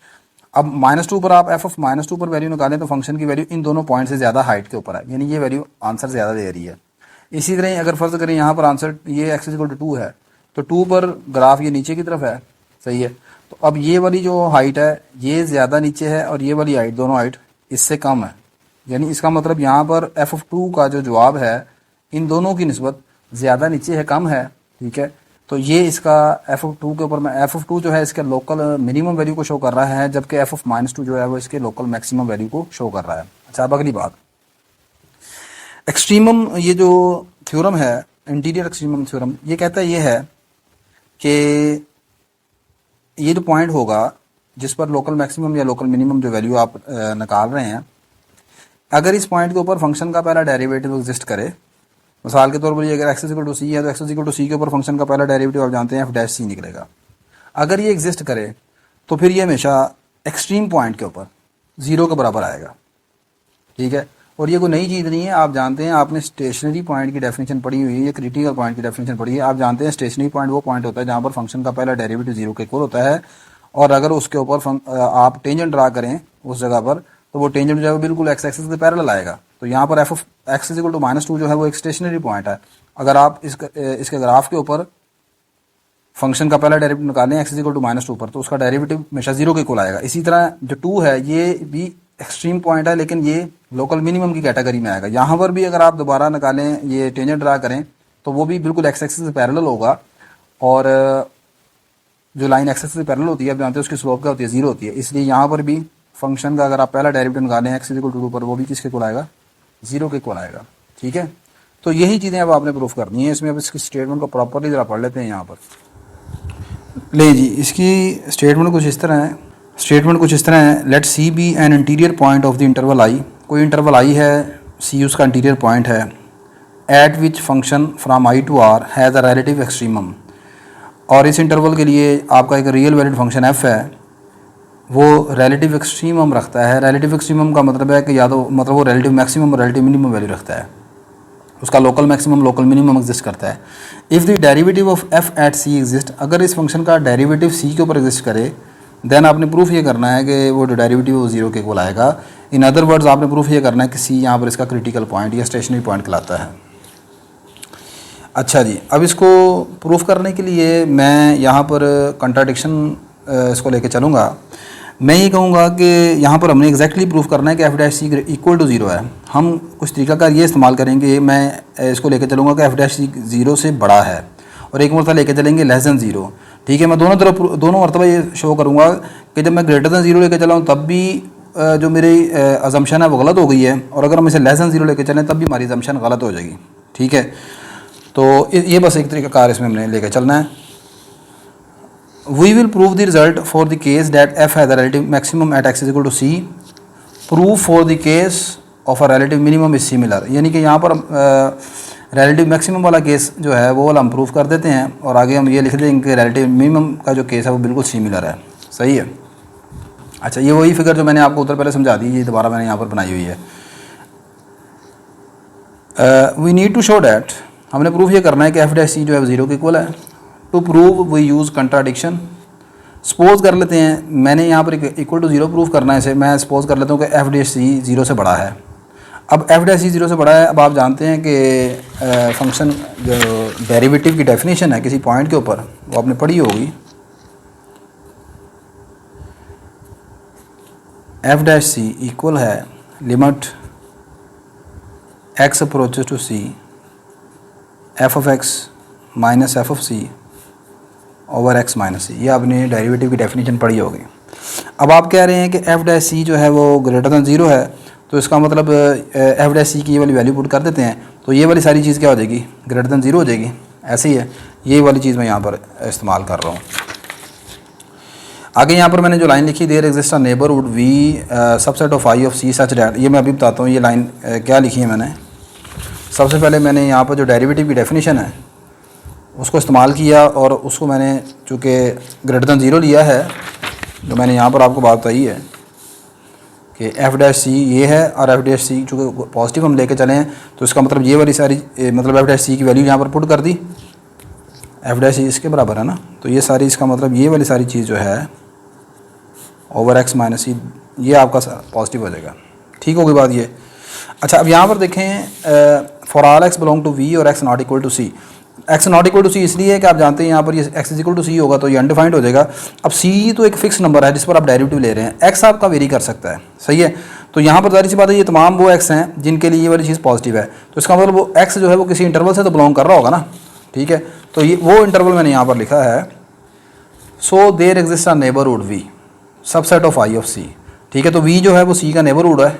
अब -2 पर आप f ऑफ -2 पर वैल्यू निकालें तो फंक्शन की वैल्यू इन दोनों पॉइंट से ज़्यादा हाइट के ऊपर है, यानी ये वैल्यू आंसर ज़्यादा दे रही है। इसी तरह अगर फर्ज करें यहाँ पर आंसर ये x इक्वल टू 2 है, तो 2 पर ग्राफ ये नीचे की तरफ है, सही है। तो अब ये वाली जो हाइट है ये ज़्यादा नीचे है और ये वाली हाइट, दोनों हाइट इससे कम है, यानी इसका मतलब यहाँ पर f ऑफ 2 का जो जवाब है इन दोनों की निस्बत ज़्यादा नीचे है, कम है, ठीक है। तो ये इसका f ऑफ 2 के ऊपर मैं f ऑफ 2 जो है इसके लोकल मिनिमम वैल्यू को शो कर रहा है, जबकि f ऑफ -2 जो है वो इसके लोकल मैक्सिमम वैल्यू को शो कर रहा है। अच्छा, अब अगली बात, एक्सट्रीमम, ये जो थ्योरम है इंटीरियर एक्सट्रीमम थ्योरम, ये कहता है ये है कि ये जो पॉइंट होगा जिस पर लोकल मैक्सिमम या लोकल मिनिमम जो वैल्यू आप निकाल रहे हैं, अगर इस पॉइंट के ऊपर फंक्शन का पहला डेरिवेटिव एग्जिस्ट करे, मिसाल के तौर पर ये अगर x इक्वल टू सी है तो x इक्वल टू सी के ऊपर फंक्शन का पहला डेरिवेटिव आप जानते हैं f डैश सी निकलेगा। अगर ये एग्जिस्ट करे तो फिर ये हमेशा एक्सट्रीम पॉइंट के ऊपर 0 के बराबर आएगा, ठीक है। और ये कोई नई चीज़ नहीं है, आप जानते हैं, आपने स्टेशनरी पॉइंट की डेफिनेशन पढ़ी हुई है, ये क्रिटिकल पॉइंट की डेफिनेशन पढ़ी है। आप जानते हैं स्टेशनरी पॉइंट वो पॉइंट होता है जहाँ पर फंक्शन का पहला डेरिवेटिव 0 के इक्वल होता है, और अगर उसके ऊपर आप टेंजेंट ड्रा करें उस जगह पर, तो वो टेंजेंट जो है बिल्कुल एक्स एक्सिस के पैरेलल आएगा। तो यहाँ पर f of x equal to -2 जो है वो एक स्टेशनरी पॉइंट है। अगर आप इसके ग्राफ के ऊपर फंक्शन का पहला डेरिवेटिव निकालें x इक्वल टू -2 पर, तो उसका डेरिवेटिव हमेशा 0 के इक्वल आएगा। इसी तरह जो 2 है ये भी एक्सट्रीम पॉइंट है, लेकिन ये लोकल मिनिमम की कैटेगरी में आएगा। यहाँ पर भी अगर आप दोबारा निकालें, ये टेंजेंट ड्रा करें, तो वो भी बिल्कुल एक्स एक्सिस से पैरेलल होगा, और जो लाइन एक्स एक्सिस से पैरेलल होती है आप जानते हैं उसकी स्लोप क्या होती है, 0 होती है। इसलिए यहाँ पर भी फंक्शन का अगर आप पहला डेरिवेटिव निकालें x इक्वल टू 2 पर, वो भी किसके इक्वल आएगा, 0 के इक्वल आएगा, ठीक है। तो यही चीज़ें अब आपने प्रूफ करनी है। इसमें अब इसकी स्टेटमेंट को प्रॉपरली ज़रा पढ़ लेते हैं। यहाँ पर ले जी, इसकी स्टेटमेंट कुछ इस तरह है, let C be an interior point of the interval I. कोई इंटरवल आई है, सी उसका इंटीरियर पॉइंट है, at which function from I to R has a relative extremum. और इस इंटरवल के लिए आपका एक रियल वैलिड फंक्शन एफ है, वो रिलेटिव एक्सट्रीमम रखता है। रिलेटिव एक्सट्रीमम का मतलब है कि या तो मतलब वो रिलेटिव मैक्सिमम और रिलेटिव मिनिमम वैल्यू रखता है, उसका local maximum local minimum exist करता है। If the derivative of F at C exist, अगर इस फंक्शन का डेरिवेटिव सी के ऊपर एग्जिस्ट करे, देन आपने प्रूफ ये करना है कि वो जो डेरिवेटिव वो 0 के इक्वल आएगा। इन अदर वर्ड्स आपने प्रूफ ये करना है कि सी यहाँ पर इसका क्रिटिकल पॉइंट या स्टेशनरी पॉइंट कहलाता है। अच्छा जी, अब इसको प्रूफ करने के लिए मैं यहाँ पर कंट्राडिक्शन इसको लेके चलूँगा। मैं ये कहूँगा कि यहाँ पर हमने एग्जैक्टली प्रूफ करना है कि F dash C equal to 0 है। हम कुछ तरीकाकार ये इस्तेमाल करेंगे, मैं इसको लेके चलूँगा कि एफ डैश सी 0 से बड़ा है, और एक मरतबा लेके चलेंगे लेस दैन 0, ठीक है। मैं दोनों मरतबा ये शो करूँगा कि जब मैं ग्रेटर दैन 0 लेके चलाऊँ तब भी जो मेरी अजम्पशन है वो गलत हो गई है, और अगर हम इसे लेस दैन 0 लेके चलें तब भी हमारी अजम्पशन गलत हो जाएगी, ठीक है। तो ये बस एक तरीकाकार इसमें हमने लेके चलना है। We will prove the result for the case that f has a relative maximum at x is equal to c. Proof for the case of a relative minimum is similar. यानी कि यहाँ पर relative maximum वाला case जो है वो वाला हम प्रूफ कर देते हैं, और आगे हम ये लिख देंगे कि relative minimum का जो केस है वो बिल्कुल सिमिलर है, सही है। अच्छा, ये वही फिगर जो मैंने आपको उधर पहले समझा दी, ये दोबारा मैंने यहाँ पर बनाई हुई है। We need to show that, हमने प्रूफ ये करना है कि f डैश c जो है 0 के इक्वल है। To prove we use contradiction. Suppose कर लेते हैं, मैंने यहाँ पर इक्वल टू 0 प्रूव करना है इसे, मैं सपोज कर लेता हूँ कि एफ डैश सी 0 से बड़ा है। अब एफ डैश सी 0 से बड़ा है, अब आप जानते हैं कि फंक्शन जो डेरिवेटिव की डेफिनेशन है किसी पॉइंट के ऊपर, वो आपने पढ़ी होगी। एफ डैश सी इक्वल है limit X approaches to C F of X minus F of C over X minus C. ये आपने डेरिवेटिव की डेफिनेशन पढ़ी होगी। अब आप कह रहे हैं कि एफ डैश सी जो है वो ग्रेटर दैन 0 है, तो इसका मतलब एफ डैश सी की ये वाली वैल्यू पुट कर देते हैं, तो ये वाली सारी चीज़ क्या हो जाएगी, ग्रेटर दैन 0 हो जाएगी। ऐसे ही है, ये वाली चीज़ मैं यहाँ पर इस्तेमाल कर रहा हूँ। आगे यहाँ पर मैंने जो लाइन लिखी, there exist a neighbourhood V subset of I of C such that, ये मैं अभी बताता हूँ ये लाइन क्या लिखी है मैंने। सबसे पहले मैंने यहाँ पर जो डेरिवेटिव की डेफिनेशन है उसको इस्तेमाल किया, और उसको मैंने चूँकि ग्रेटर दैन 0 लिया है, जो मैंने यहाँ पर आपको बात बताई है, कि एफ डैश सी ये है और एफ डैश सी चूँकि पॉजिटिव हम लेके चले हैं तो इसका मतलब ये वाली सारी मतलब एफ डैश सी की वैल्यू यहाँ पर पुट कर दी, एफ डैश सी इसके बराबर है ना, तो ये सारी इसका मतलब ये वाली सारी चीज़ जो है ओवर एक्स माइनस सी ये आपका पॉजिटिव हो जाएगा। ठीक होगी बात ये। अच्छा अब यहाँ पर देखें for all x belong to V और x not equal to c, x not equal to c इसलिए है कि आप जानते हैं यहाँ पर ये x is equal to c होगा तो ये अनडिफाइंड हो जाएगा। अब सी तो एक फिक्स नंबर है जिस पर आप डेरिवेटिव ले रहे हैं, एक्स आपका वेरी कर सकता है, सही है। तो यहाँ पर जाहिर सी बात है ये तमाम वो एक्स हैं जिनके लिए ये वाली चीज़ पॉजिटिव है, तो इसका मतलब वो एक्स जो है वो किसी इंटरवल से तो बिलोंग कर रहा होगा ना, ठीक है। तो ये वो इंटरवल मैंने यहाँ पर लिखा है, so there exist a neighbourhood V subset of I of c, ठीक है। तो वी जो है वो सी का नेबरहुड है,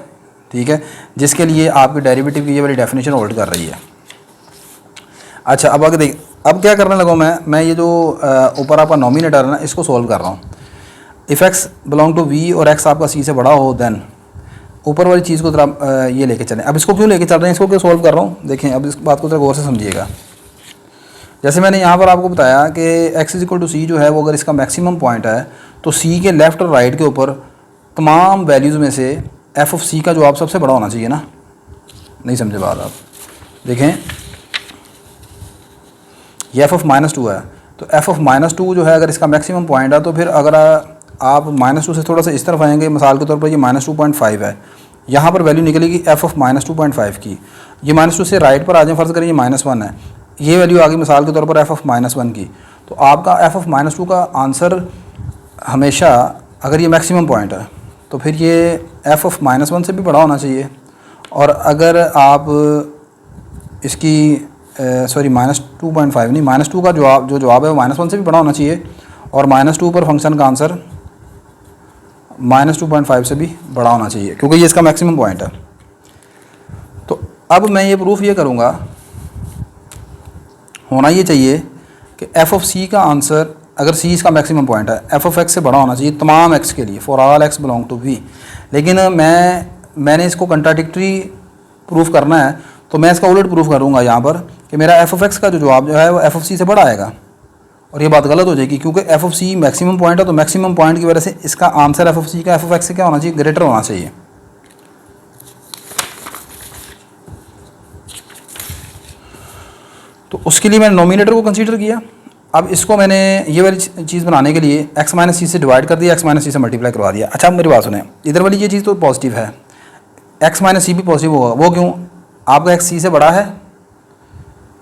ठीक है, जिसके लिए आपकी डेरिवेटिव की ये वाली डेफिनेशन होल्ड कर रही है। अच्छा अब आगे देख, अब क्या करने लगा मैं ये जो ऊपर आपका नॉमिनेटर है ना इसको सोल्व कर रहा हूँ। If X belong to V और एक्स आपका सी से बड़ा हो देन ऊपर वाली चीज़ को जरा ये लेके चलें। अब इसको क्यों लेके चल रहे हैं, इसको क्यों सोल्व कर रहा हूँ, देखें अब इस बात को जरा गौर से समझिएगा। जैसे मैंने यहाँ पर आपको बताया कि एक्स इज इक्वल टू सी जो है वो अगर इसका मैक्सिमम पॉइंट है तो सी के लेफ़्ट और राइट के ऊपर तमाम वैल्यूज़ में से एफ ऑफ सी का जवाब सबसे बड़ा होना चाहिए ना, नहीं समझे बात आप। देखें ये एफ ऑफ माइनस टू है, तो एफ ऑफ माइनस टू जो है अगर इसका मैक्सिमम पॉइंट है तो फिर अगर आप माइनस टू से थोड़ा सा इस तरफ आएंगे, मिसाल के तौर पर ये -2.5 है, यहाँ पर वैल्यू निकलेगी एफ ऑफ -2.5 की। ये -2 से राइट पर आ जाए, फ़र्ज़ करें ये -1 है, ये वैल्यू आ गई मिसाल के तौर पर एफ ऑफ -1 की। तो आपका एफ ऑफ -2 का आंसर हमेशा अगर ये मैक्सिमम पॉइंट है तो फिर ये एफ ऑफ -1 से भी बड़ा होना चाहिए, और अगर आप इसकी सॉरी -2.5 नहीं -2 का जवाब है वो -1 से भी बड़ा होना चाहिए, और -2 पर फंक्शन का आंसर -2.5 से भी बड़ा होना चाहिए क्योंकि ये इसका मैक्सिमम पॉइंट है। तो अब मैं ये प्रूफ ये करूँगा, होना ये चाहिए कि एफ ऑफ सी का आंसर अगर सी इसका मैक्सिमम पॉइंट है एफ ऑफ एक्स से बड़ा होना चाहिए तमाम एक्स के लिए, for all x belong to V. लेकिन मैंने इसको कंट्राडिक्टरी प्रूफ करना है तो मैं इसका उलट प्रूफ करूँगा यहाँ पर कि मेरा एफ ऑफ एक्स का जो जवाब जो है वो एफ ऑफ सी से बड़ा आएगा, और ये बात गलत हो जाएगी क्योंकि F of C maximum point है, तो मैक्सिमम पॉइंट की वजह से इसका आंसर एफ ऑफ सी का एफ ऑफ एक्स से क्या होना चाहिए, ग्रेटर होना चाहिए। तो उसके लिए मैंने नोमिनेटर को कंसीडर किया। अब इसको मैंने ये वाली चीज़ बनाने के लिए एक्स माइनस सी से डिवाइड कर दिया, एक्स माइनस सी से मल्टीप्लाई करवा दिया। अच्छा मेरी बात सुने, इधर वाली ये चीज़ तो पॉजिटिव है, एक्स माइनस सी भी पॉजिटिव होगा, वो क्यों, आपका एक्स सी से बड़ा है,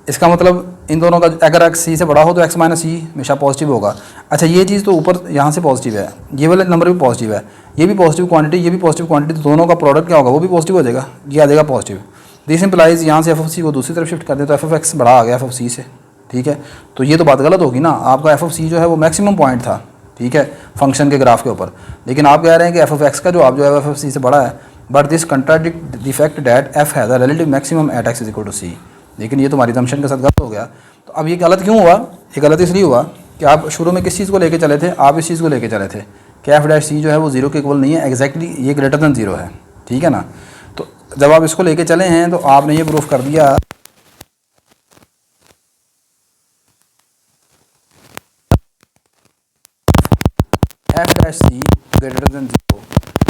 इसका मतलब इन दोनों का अगर एक्स सी से बड़ा हो तो एक्स माइनस सी हमेशा पॉजिटिव होगा। अच्छा ये चीज़ तो ऊपर यहाँ से पॉजिटिव है, ये वाला नंबर भी पॉजिटिव है, ये भी पॉजिटिव क्वांटिटी, ये भी पॉजिटिव क्वांटिटी, तो दोनों का प्रोडक्ट क्या होगा, वो भी पॉजिटिव हो जाएगा, ये आ जाएगा पॉजिटिव। दिस इम्प्लाइज यहाँ से एफ ऑफ सी को दूसरी तरफ शिफ्ट कर दे तो एफ ऑफ एक्स बड़ा आ गया एफ ऑफ सी से, ठीक है। तो ये तो बात गलत होगी ना, आपका एफ ऑफ सी जो है वो मैक्सिमम पॉइंट था, ठीक है, फंक्शन के ग्राफ के ऊपर, लेकिन आप कह रहे हैं कि एफ ऑफ एक्स का जो आप जो है एफ ऑफ सी से बड़ा है, but this contradict the fact that f है the relative maximum at x is equal to c. लेकिन ये तुम्हारी असम्पशन के साथ गलत हो गया। तो अब ये गलत क्यों हुआ, ये गलत इसलिए हुआ कि आप शुरू में किस चीज़ को लेके चले थे, आप इस चीज़ को लेके चले थे कि एफ डैश सी जो है वो जीरो के इक्वल नहीं है, एग्जैक्टली ये ग्रेटर दैन जीरो है, ठीक है ना। तो जब आप इसको लेके चले हैं तो आपने ये प्रूफ कर दिया एफ डैश सी ग्रेटर दैन जीरो,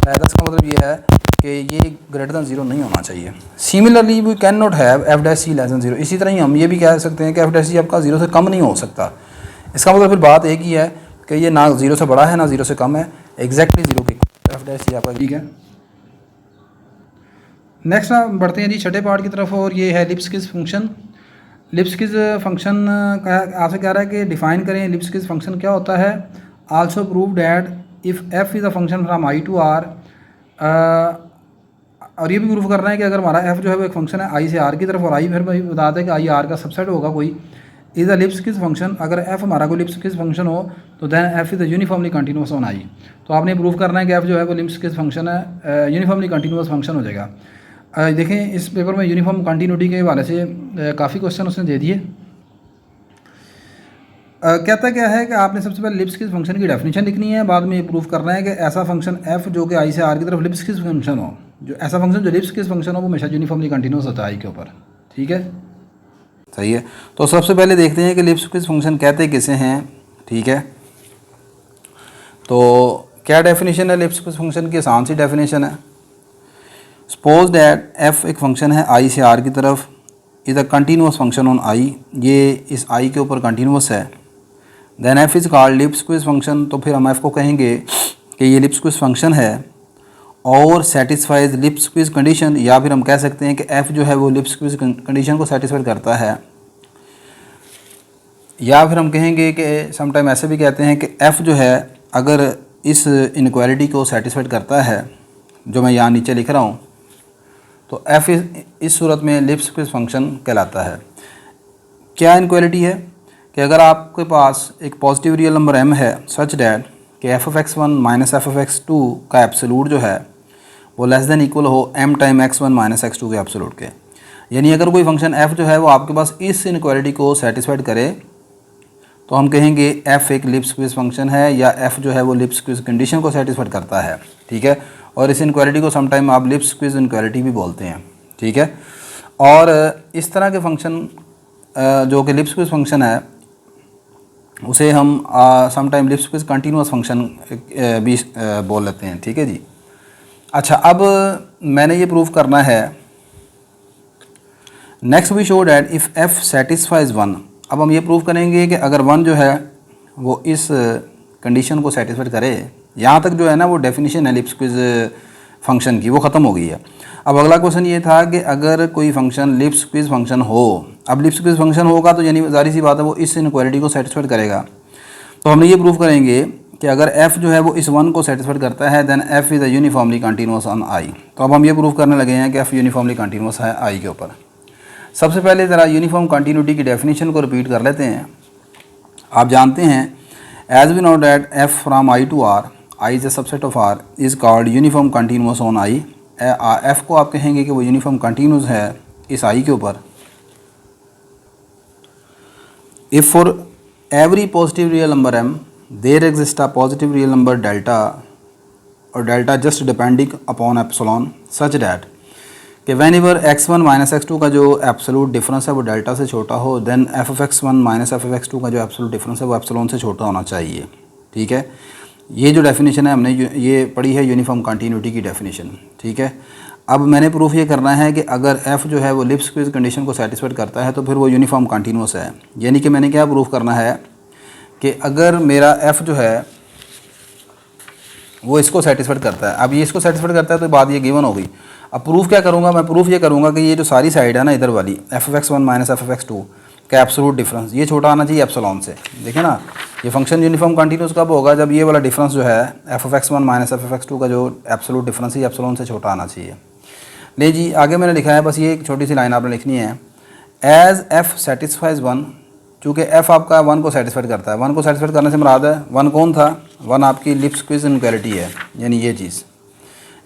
इसका मतलब ये है कि ये ग्रेटर दैन जीरो नहीं होना चाहिए। Similarly we can not have F dash C less than zero, इसी तरह ही हम ये भी कह सकते हैं कि एफ डैश सी आपका जीरो से कम नहीं हो सकता। इसका मतलब फिर बात एक ही है कि ये ना जीरो से बड़ा है ना जीरो से कम है, एग्जैक्टली जीरो की एफ डैश सी आपका, ठीक है। नेक्स्ट बढ़ते हैं जी छठे पार्ट की तरफ, और ये है लिप्सकिस फंक्शन। लिप्सकिस फंक्शन का आपसे कह रहा है कि डिफाइन करें लिप्सकिस फंक्शन क्या होता है। Also prove that if F is a function from I to R, और ये भी प्रूफ करना है कि अगर हमारा एफ जो है वो एक फंक्शन है आई से आर की तरफ, और आई फिर बता दें कि आई आर का सबसेट होगा कोई, इज़ अ लिप्सकिस फंक्शन। अगर एफ हमारा कोई लिप्सकिस फंक्शन हो तो then F is a uniformly continuous on I. तो आपने प्रूफ करना है कि एफ जो है वो लिप्सकिस फंक्शन है, यूनिफॉर्मली कंटिन्यूस फंक्शन हो जाएगा। देखें इस पेपर में यूनिफॉर्म कंटिन्यूटी के हवाले से काफ़ी क्वेश्चन उसने दे दिए। कहता क्या है कि आपने सबसे पहले लिप्सकिस फंक्शन की डेफिनेशन लिखनी है, बाद में ये प्रूफ करना है कि ऐसा फंक्शन एफ जो कि आई से आर की तरफ लिप्सकिस फंक्शन हो, जो ऐसा फंक्शन जो लिप्सकिस फंक्शन हो वो हमेशा यूनिफॉर्मली कंटिन्यूस होता है आई के ऊपर, ठीक है, सही है। तो सबसे पहले देखते हैं कि लिप्सकिस फंक्शन कहते किसे हैं, ठीक है। तो क्या डेफिनेशन है लिप्सकिस फंक्शन की, आसान सी डेफिनेशन है, सपोज दैट एफ एक फंक्शन है आई से आर की तरफ, is a continuous function on I, ये इस आई के ऊपर कंटिन्यूस है। Then F is called Lipschitz function, तो फिर हम एफ को कहेंगे कि ये लिप्स क्विज फंक्शन है और सेटिस्फाइज लिप्स क्विज कंडीशन, या फिर हम कह सकते हैं कि एफ जो है वो लिप्स क्विज कंडीशन को सेटिस्फाई करता है। या फिर हम कहेंगे कि समटाइम ऐसे भी कहते हैं कि एफ़ जो है अगर इस इनक्वालिटी को सेटिस्फाइड करता है जो मैं यहाँ नीचे लिख रहा हूँ, तो एफ़ इस सूरत में लिप्स क्विज फंक्शन कहलाता है। क्या इनक्वालिटी है कि अगर आपके पास एक पॉजिटिव रियल नंबर m है सच डैट कि f(x1 माइनस f(x2) का एब्सोल्यूट जो है वो लेस देन इक्वल हो m time x1 minus x2 के एब्सोल्यूट के, यानी अगर कोई फंक्शन f जो है वो आपके पास इस इनक्वालिटी को सेटिस्फाइड करे तो हम कहेंगे f एक लिप्स क्विज फंक्शन है, या f जो है वो लिप्स क्विज कंडीशन को सेटिस्फाइड करता है। ठीक है, और इस इनक्वालिटी को समटाइम आप लिप्स क्विज इनक्वालिटी भी बोलते हैं। ठीक है, और इस तरह के फंक्शन जो कि लिप्स क्विज फंक्शन है उसे हम sometime lips quiz continuous function भी बोल लेते हैं। ठीक है जी। अच्छा, अब मैंने ये प्रूव करना है, next we show that if f satisfies 1। अब हम ये प्रूव करेंगे कि अगर 1 जो है वो इस कंडीशन को सेटिस्फाइड करे। यहाँ तक जो है ना वो डेफिनेशन है लिप्स क्विज फंक्शन की, वो ख़त्म हो गई है। अब अगला क्वेश्चन ये था कि अगर कोई फंक्शन लिप्स क्विज फंक्शन हो, अब लिप्स क्विज फंक्शन होगा तो यानी ज़ाहिर सी बात है वो इस इनक्वालिटी को सेटिस्फाइड करेगा। तो हमने ये प्रूव करेंगे कि अगर f जो है वो इस 1 को सेटिस्फाइड करता है then f is a uniformly continuous on i। तो अब हम ये प्रूव करने लगे हैं कि f यूनिफॉर्मली कंटिन्यूस है i के ऊपर। सबसे पहले ज़रा यूनिफॉर्म कंटिन्यूटी की डेफिनेशन को रिपीट कर लेते हैं। आप जानते हैं as we know that f from i to r, i is a subset of r, is called uniform continuous on i। f को आप कहेंगे कि वो यूनिफॉर्म कंटिन्यूस है इस i के ऊपर। If for every positive real number m there exist a positive real number delta, और delta just depending upon epsilon such that कि whenever x1 minus x2 का जो एब्सोलूट डिफरेंस है वो डेल्टा से छोटा हो, देन f(x1 माइनस f(x2) का जो एब्सोलूट डिफरेंस है वो एप्सिलॉन से छोटा होना चाहिए। ठीक है, ये जो डेफिनेशन है हमने ये पढ़ी है यूनिफॉर्म कंटिन्यूटी की डेफिनेशन। ठीक है, अब मैंने प्रूफ ये करना है कि अगर f जो है वो लिप्स क्विज कंडीशन को सेटिस्फाइड करता है तो फिर वो यूनिफॉर्म कंटिन्यूस है। यानी कि मैंने क्या प्रूफ करना है कि अगर मेरा f जो है वो इसको सेटिस्फाइड करता है, अब ये इसको सेटिस्फाइड करता है तो बात ये गिवन हो गई। अब प्रूफ क्या करूँगा मैं, प्रूफ ये करूँगा कि ये जो सारी साइड है ना इधर वाली f(x1 माइनस f(x2) का एब्सोलूट डिफरेंस ये छोटा आना चाहिए एप्सिलॉन से। देखिए ना, ये फंक्शन यूनिफॉर्म कंटिन्यूस कब होगा, जब ये वाला डिफरेंस जो है f(x1 माइनस f(x2) का जो एब्सोलूट डिफरेंस है एप्सिलॉन से छोटा आना चाहिए। ले जी, आगे मैंने लिखा है, बस ये एक छोटी सी लाइन आपने लिखनी है, एज f सेटिस्फाइज 1। चूँकि f आपका 1 को सेटिस्फाइड करता है, 1 को सेटिस्फाइड करने से मुराद है 1 कौन था, 1 आपकी लिप्स क्विज इनक्वालिटी है, यानी ये चीज़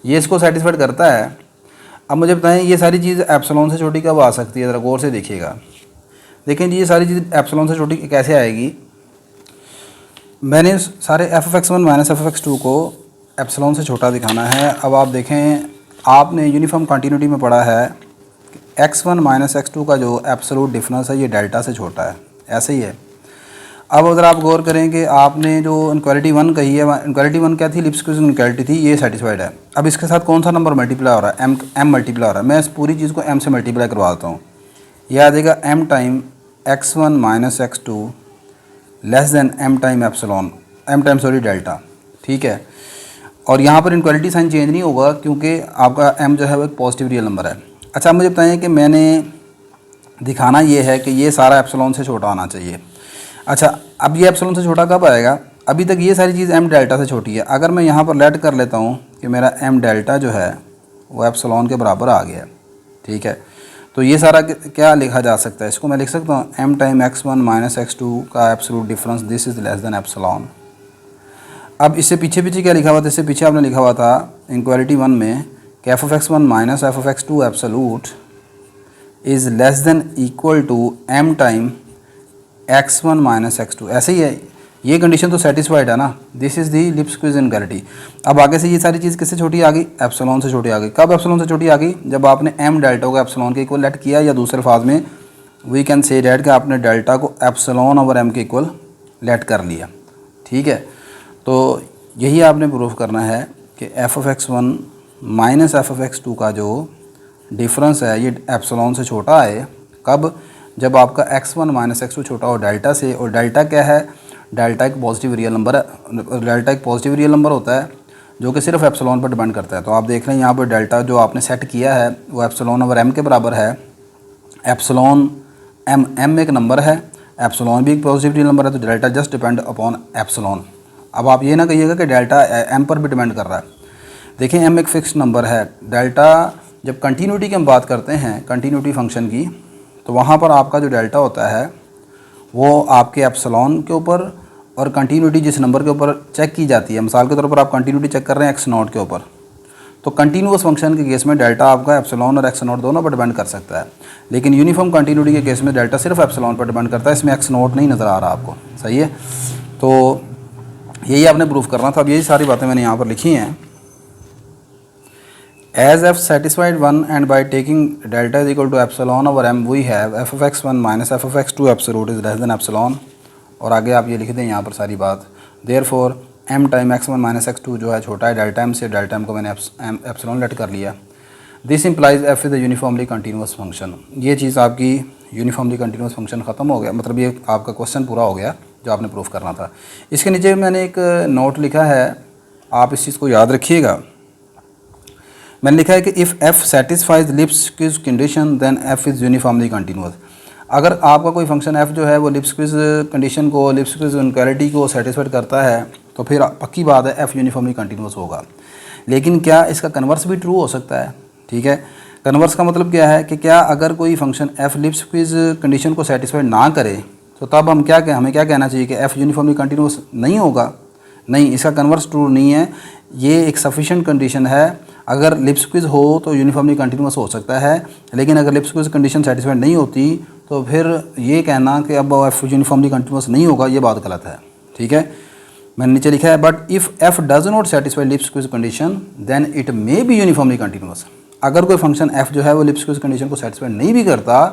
ये इसको सेटिस्फाइड करता है। अब मुझे बताएं ये सारी चीज़ एप्सिलॉन से छोटी कब आ सकती है, ज़रा गौर से देखिएगा। देखें जी, ये सारी चीज़ एप्सिलॉन से छोटी कैसे आएगी। मैंने सारे f(x1 माइनस f(x2) को एप्सिलॉन से छोटा दिखाना है। अब आप देखें, आपने यूनिफॉर्म कंटिन्यूटी में पढ़ा है कि x1 माइनस x2 का जो एब्सोलूट डिफरेंस है ये डेल्टा से छोटा है, ऐसे ही है। अब अगर आप गौर करें कि आपने जो इनक्वालिटी 1 कही है, इनक्वालिटी 1 क्या थी, लिप्स क्विज इनक्वालिटी थी, ये सेटिस्फाइड है। अब इसके साथ कौन सा नंबर मल्टीप्लाई हो रहा है, m मल्टीप्लाई हो रहा है। मैं इस पूरी चीज़ को m से मल्टीप्लाई करवा देता हूँ, यह आ जाएगा m time x1 minus x2 less than m time epsilon, m time sorry delta. ठीक है, और यहाँ पर इनक्वालिटी साइन चेंज नहीं होगा क्योंकि आपका m जो है वो एक पॉजिटिव रियल नंबर है। अच्छा, मुझे बताएं कि मैंने दिखाना ये है कि ये सारा एप्सिलॉन से छोटा आना चाहिए। अच्छा, अब ये एप्सिलॉन से छोटा कब आएगा, अभी तक ये सारी चीज़ m डेल्टा से छोटी है। अगर मैं यहाँ पर लेट कर लेता हूँ कि मेरा m डेल्टा जो है वो एप्सिलॉन के बराबर आ गया। ठीक है, तो ये सारा क्या लिखा जा सकता है, इसको मैं लिख सकता हूँ m time x1 minus x2 का absolute difference this is less than epsilon. अब इससे पीछे क्या लिखा हुआ था, इससे पीछे आपने लिखा हुआ था इनक्वालिटी 1 में कि f(x1 minus f(x2) absolute is less than equal to m time x1 minus x2। ऐसे ही है, ये कंडीशन तो सेटिस्फाइड है ना, this is the lips quiz inequality. अब आगे से ये सारी चीज़ किससे छोटी आ गई, एप्सिलॉन से छोटी आ गई। कब एप्सिलॉन से छोटी आ गई, जब आपने m डेल्टा को एप्सिलॉन के इक्वल लेट किया, या दूसरे अल्फाज में वी कैन से डैट कि आपने डेल्टा को एप्सिलॉन ओवर m के इक्वल लेट कर लिया। ठीक है, तो यही आपने प्रूफ करना है कि f(x1 minus F of X two का जो डिफरेंस है ये एप्सिलॉन से छोटा है। कब? जब आपका x1 माइनस x2 छोटा हो डेल्टा से। और डेल्टा क्या है? डेल्टा एक पॉजिटिव रियल नंबर है। डेल्टा एक पॉजिटिव रियल नंबर होता है जो कि सिर्फ एप्सिलॉन पर डिपेंड करता है। तो आप देख रहे हैं यहाँ पर डेल्टा जो आपने सेट किया है वो एप्सिलॉन ओवर m के बराबर है। एप्सिलॉन m एक नंबर है, एप्सिलॉन भी एक पॉजिटिव रियल नंबर है, तो delta just depend upon epsilon. अब आप ये ना कहिएगा कि डेल्टा m पर भी डिपेंड कर रहा है। देखें m एक फिक्स नंबर है। डेल्टा जब कंटिन्यूटी की हम बात करते हैं, कंटिन्यूटी फंक्शन की, तो वहाँ पर आपका जो डेल्टा होता है वो आपके एप्सिलॉन के ऊपर और कंटिन्यूटी जिस नंबर के ऊपर चेक की जाती है। मिसाल के तौर पर आप कंटिन्यूटी चेक कर रहे हैं x0 के ऊपर, तो कंटिन्यूअस फंक्शन के केस में डेल्टा आपका एप्सिलॉन और x0 दोनों पर डिपेंड कर सकता है। लेकिन यूनिफॉर्म कंटिन्यूटी के केस में डेल्टा सिर्फ एप्सिलॉन पर डिपेंड करता है, इसमें x0 नहीं नज़र आ रहा आपको। सही है, तो यही आपने प्रूफ करना था। अब यही सारी बातें मैंने यहाँ पर लिखी हैं। As f satisfied 1 and by taking delta is equal to epsilon over m we have f of x1 minus f of x2 absolute is less than epsilon। और आगे आप ये लिख दें यहाँ पर सारी बात। therefore m time x1 minus x2 जो है छोटा है डेल्टा m से। डेल्टा m को मैंने एप्सिलॉन लेट कर लिया। This implies f is a uniformly continuous function. ये चीज़ आपकी यूनिफॉर्मली कंटिन्यूअस फंक्शन ख़त्म हो गया, मतलब ये आपका क्वेश्चन पूरा हो गया जो आपने प्रूफ करना था। इसके नीचे मैंने एक नोट लिखा है, आप इस चीज़ को याद रखिएगा। मैंने लिखा है कि if f satisfies Lipschitz condition then f is uniformly continuous. अगर आपका कोई फंक्शन f जो है वो लिप्स क्विज कंडीशन को, लिप्स क्विज इनक्वालिटी को सेटिस्फाइड करता है तो फिर पक्की बात है f यूनिफॉर्मली कंटिन्यूअस होगा। लेकिन क्या इसका कन्वर्स भी ट्रू हो सकता है? ठीक है, कन्वर्स का मतलब क्या है कि क्या अगर कोई function f lips quiz condition को सेटिस्फाइड ना करे तो तब हमें क्या कहना चाहिए कि f यूनिफॉर्मली कंटिन्यूअस नहीं होगा? नहीं, इसका कन्वर्स ट्रू नहीं है। ये एक सफिशिएंट कंडीशन है। अगर लिप्स क्विज हो तो यूनिफॉर्मली कंटिन्यूअस हो सकता है, लेकिन अगर लिप्स क्विज कंडीशन सेटिस्फाइड नहीं होती तो फिर ये कहना कि अब एफ यूनिफॉर्मली कंटिन्यूअस नहीं होगा, ये बात गलत है। ठीक है, मैंने नीचे लिखा है but if F does not satisfy Lipschitz condition then it may be uniformly continuous. अगर कोई फंक्शन एफ जो है वो लिप्स क्विज कंडीशन को सेटिस्फाइड नहीं भी करता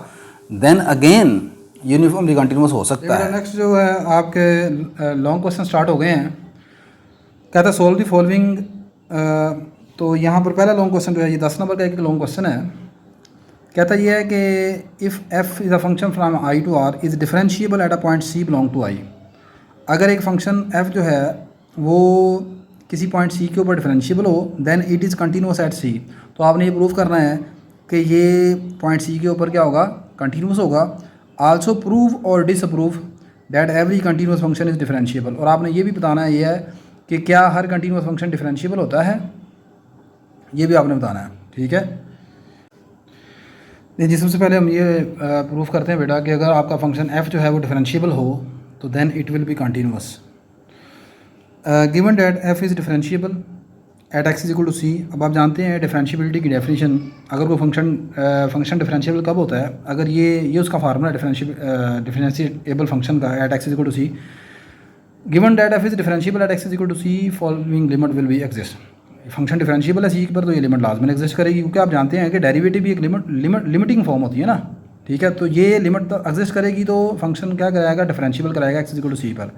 देन अगेन यूनिफॉर्मली कंटिन्यूअस हो सकता है। नेक्स्ट जो है आपके लॉन्ग क्वेश्चन स्टार्ट हो गए हैं। कहता है सोल्व द फॉलोइंग। तो यहाँ पर पहला लॉन्ग क्वेश्चन जो है ये 10 नंबर का एक लॉन्ग क्वेश्चन है। कहता ये है कि if F is a function from I to R is differentiable at a point c belong to I. अगर एक फंक्शन एफ जो है वो किसी पॉइंट सी के ऊपर डिफरेंशिएबल हो then it is continuous at c. तो आपने ये प्रूव करना है कि ये पॉइंट सी के ऊपर क्या होगा? कंटिन्यूअस होगा। आल्सो प्रूव और disapprove that every continuous function is differentiable. और आपने ये भी बताना है ये है कि क्या हर कंटिन्यूअस फंक्शन डिफरेंशिएबल होता है, ये भी आपने बताना है। ठीक है जी, सबसे पहले हम ये प्रूफ करते हैं बेटा कि अगर आपका फंक्शन f जो है वो डिफरेंशिएबल हो तो then it will be continuous. Given that f is differentiable at x is equal to c. अब आप जानते हैं डिफरेंशिएबिलिटी की डेफिनेशन। अगर कोई फंक्शन डिफरेंशिएबल कब होता है? अगर ये उसका फार्मूला डिफरेंशिएबल फंक्शन का at x is equal to C. Given that f is differentiable at x is equal to C following limit will be exist. Function differentiable है सी पर तो ये लिमिट लाजमन एग्जिस्ट करेगी, क्योंकि आप जानते हैं कि डेरिवेटिव भी एक लिमिटिंग फॉर्म होती है ना। ठीक है, तो ये लिमिट एग्जिस्ट करेगी तो फंक्शन क्या कराएगा? डिफरेंशिएबल कराएगा x इज इक्वल टू सी पर।